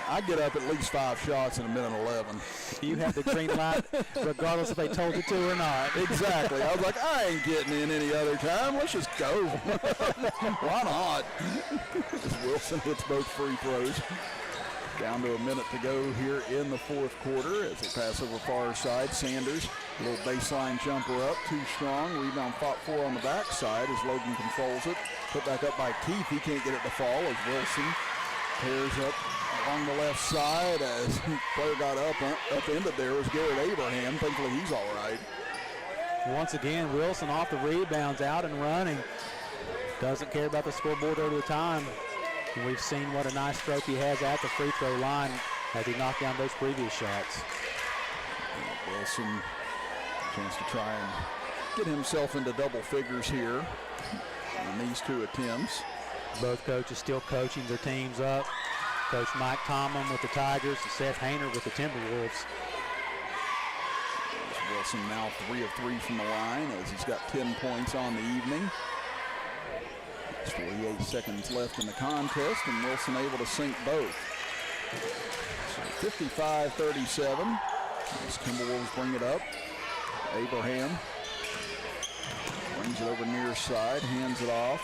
I get up at least 5 shots in a minute 11. You have the green light regardless if they told you to or not. Exactly. I was like, I ain't getting in any other time. Let's just go. Why not? As Wilson hits both free throws. Down to a minute to go here in the fourth quarter as they pass over far side. Sanders, a little baseline jumper up, too strong. Rebound fought for on the backside as Logan controls it. Put back up by Keith. He can't get it to fall as Wilson tears up along the left side as the player got upended there was Garrett Abraham. Thankfully he's all right. Once again, Wilson off the rebounds, out and running. Doesn't care about the scoreboard over the time. And we've seen what a nice stroke he has at the free throw line as he knocked down those previous shots. Wilson, chance to try and get himself into double figures here on these 2 attempts. Both coaches still coaching their teams up. Coach Mike Tomlin with the Tigers and Seth Hayner with the Timberwolves. Wilson now 3 of 3 from the line as he's got 10 points on the evening. There's 48 seconds left in the contest, and Wilson able to sink both. So 55-37. As Timberwolves bring it up. Abraham brings it over near side, hands it off.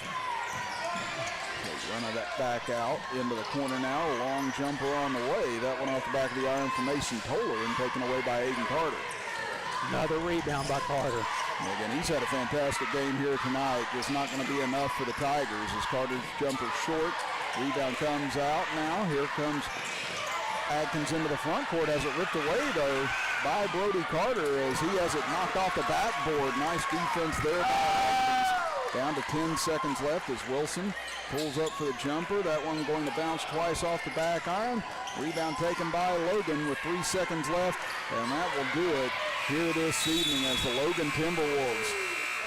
They run that back out into the corner now. A long jumper on the way. That one off the back of the iron from Mason Toller and taken away by Aiden Carter. Another rebound by Carter. And again, he's had a fantastic game here tonight. Just not going to be enough for the Tigers as Carter's jumper short. Rebound comes out now. Here comes Adkins into the front court. Has it ripped away, though, by Brody Carter as he has it knocked off the backboard. Nice defense there by Adkins. Down to 10 seconds left as Wilson pulls up for the jumper. That one going to bounce twice off the back iron. Rebound taken by Logan with 3 seconds left, and that will do it here this evening as the Logan Timberwolves.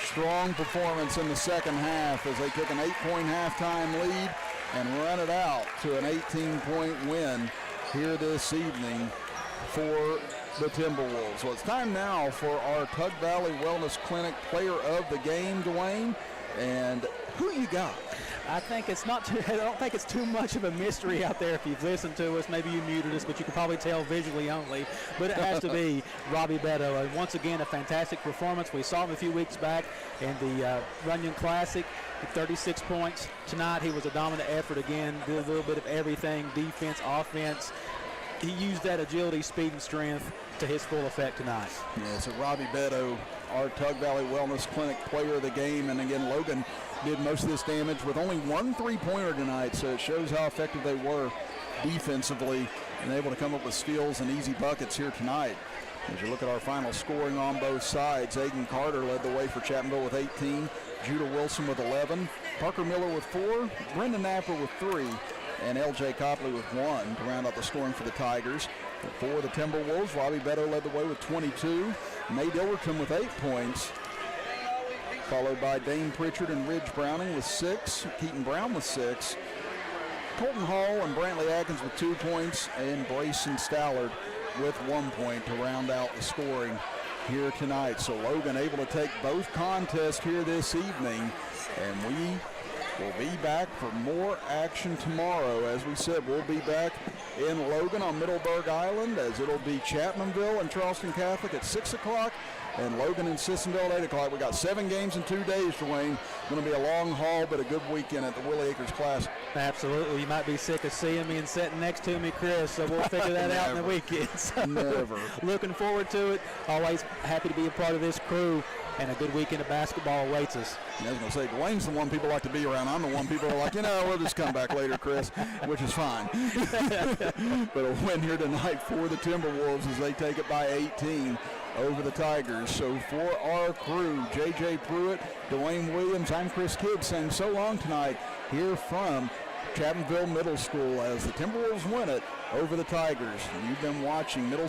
Strong performance in the second half as they took an 8-point halftime lead and run it out to an 18-point win here this evening for the Timberwolves. Well, it's time now for our Tug Valley Wellness Clinic Player of the Game, Dwayne. And who you got? I think it's not too, I don't think it's too much of a mystery out there if you've listened to us. Maybe you muted us, but you can probably tell visually only. But it has to be Robbie Beto. And once again, a fantastic performance. We saw him a few weeks back in the Runyon Classic with 36 points. Tonight, he was a dominant effort again, did a little bit of everything, defense, offense. He used that agility, speed, and strength to his full effect tonight. Yeah, so Robbie Beto, our Tug Valley Wellness Clinic Player of the Game. And again, Logan did most of this damage with only 1 3-pointer tonight, so it shows how effective they were defensively and able to come up with steals and easy buckets here tonight. As you look at our final scoring on both sides, Aiden Carter led the way for Chapmanville with 18, Judah Wilson with 11, Parker Miller with 4, Brendan Napper with 3, and L.J. Copley with 1 to round out the scoring for the Tigers. For the Timberwolves, Robbie Beto led the way with 22, Nate Illerton with 8 points, followed by Dane Pritchard and Ridge Browning with 6, Keaton Brown with 6, Colton Hall and Brantley Atkins with 2 points, and Brayson Stallard with 1 point to round out the scoring here tonight. So Logan able to take both contests here this evening, and we will be back for more action tomorrow. As we said, we'll be back in Logan on Middleburg Island, as it'll be Chapmanville and Charleston Catholic at 6 o'clock, and Logan and Sissonville at 8 o'clock. We got 7 games in 2 days, Dwayne. Going to be a long haul, but a good weekend at the Willie Acres Classic. Absolutely. You might be sick of seeing me and sitting next to me, Chris, so we'll figure that out in the weekend. So Never. Looking forward to it. Always happy to be a part of this crew, and a good weekend of basketball awaits us. I was going to say, Dwayne's the one people like to be around. I'm the one people are like, we'll just come back later, Chris, which is fine. But a win here tonight for the Timberwolves as they take it by 18 over the Tigers. So for our crew, J.J. Pruitt, Dwayne Williams, I'm Chris Kidd saying so long tonight here from Chapmanville Middle School as the Timberwolves win it over the Tigers. And you've been watching Middle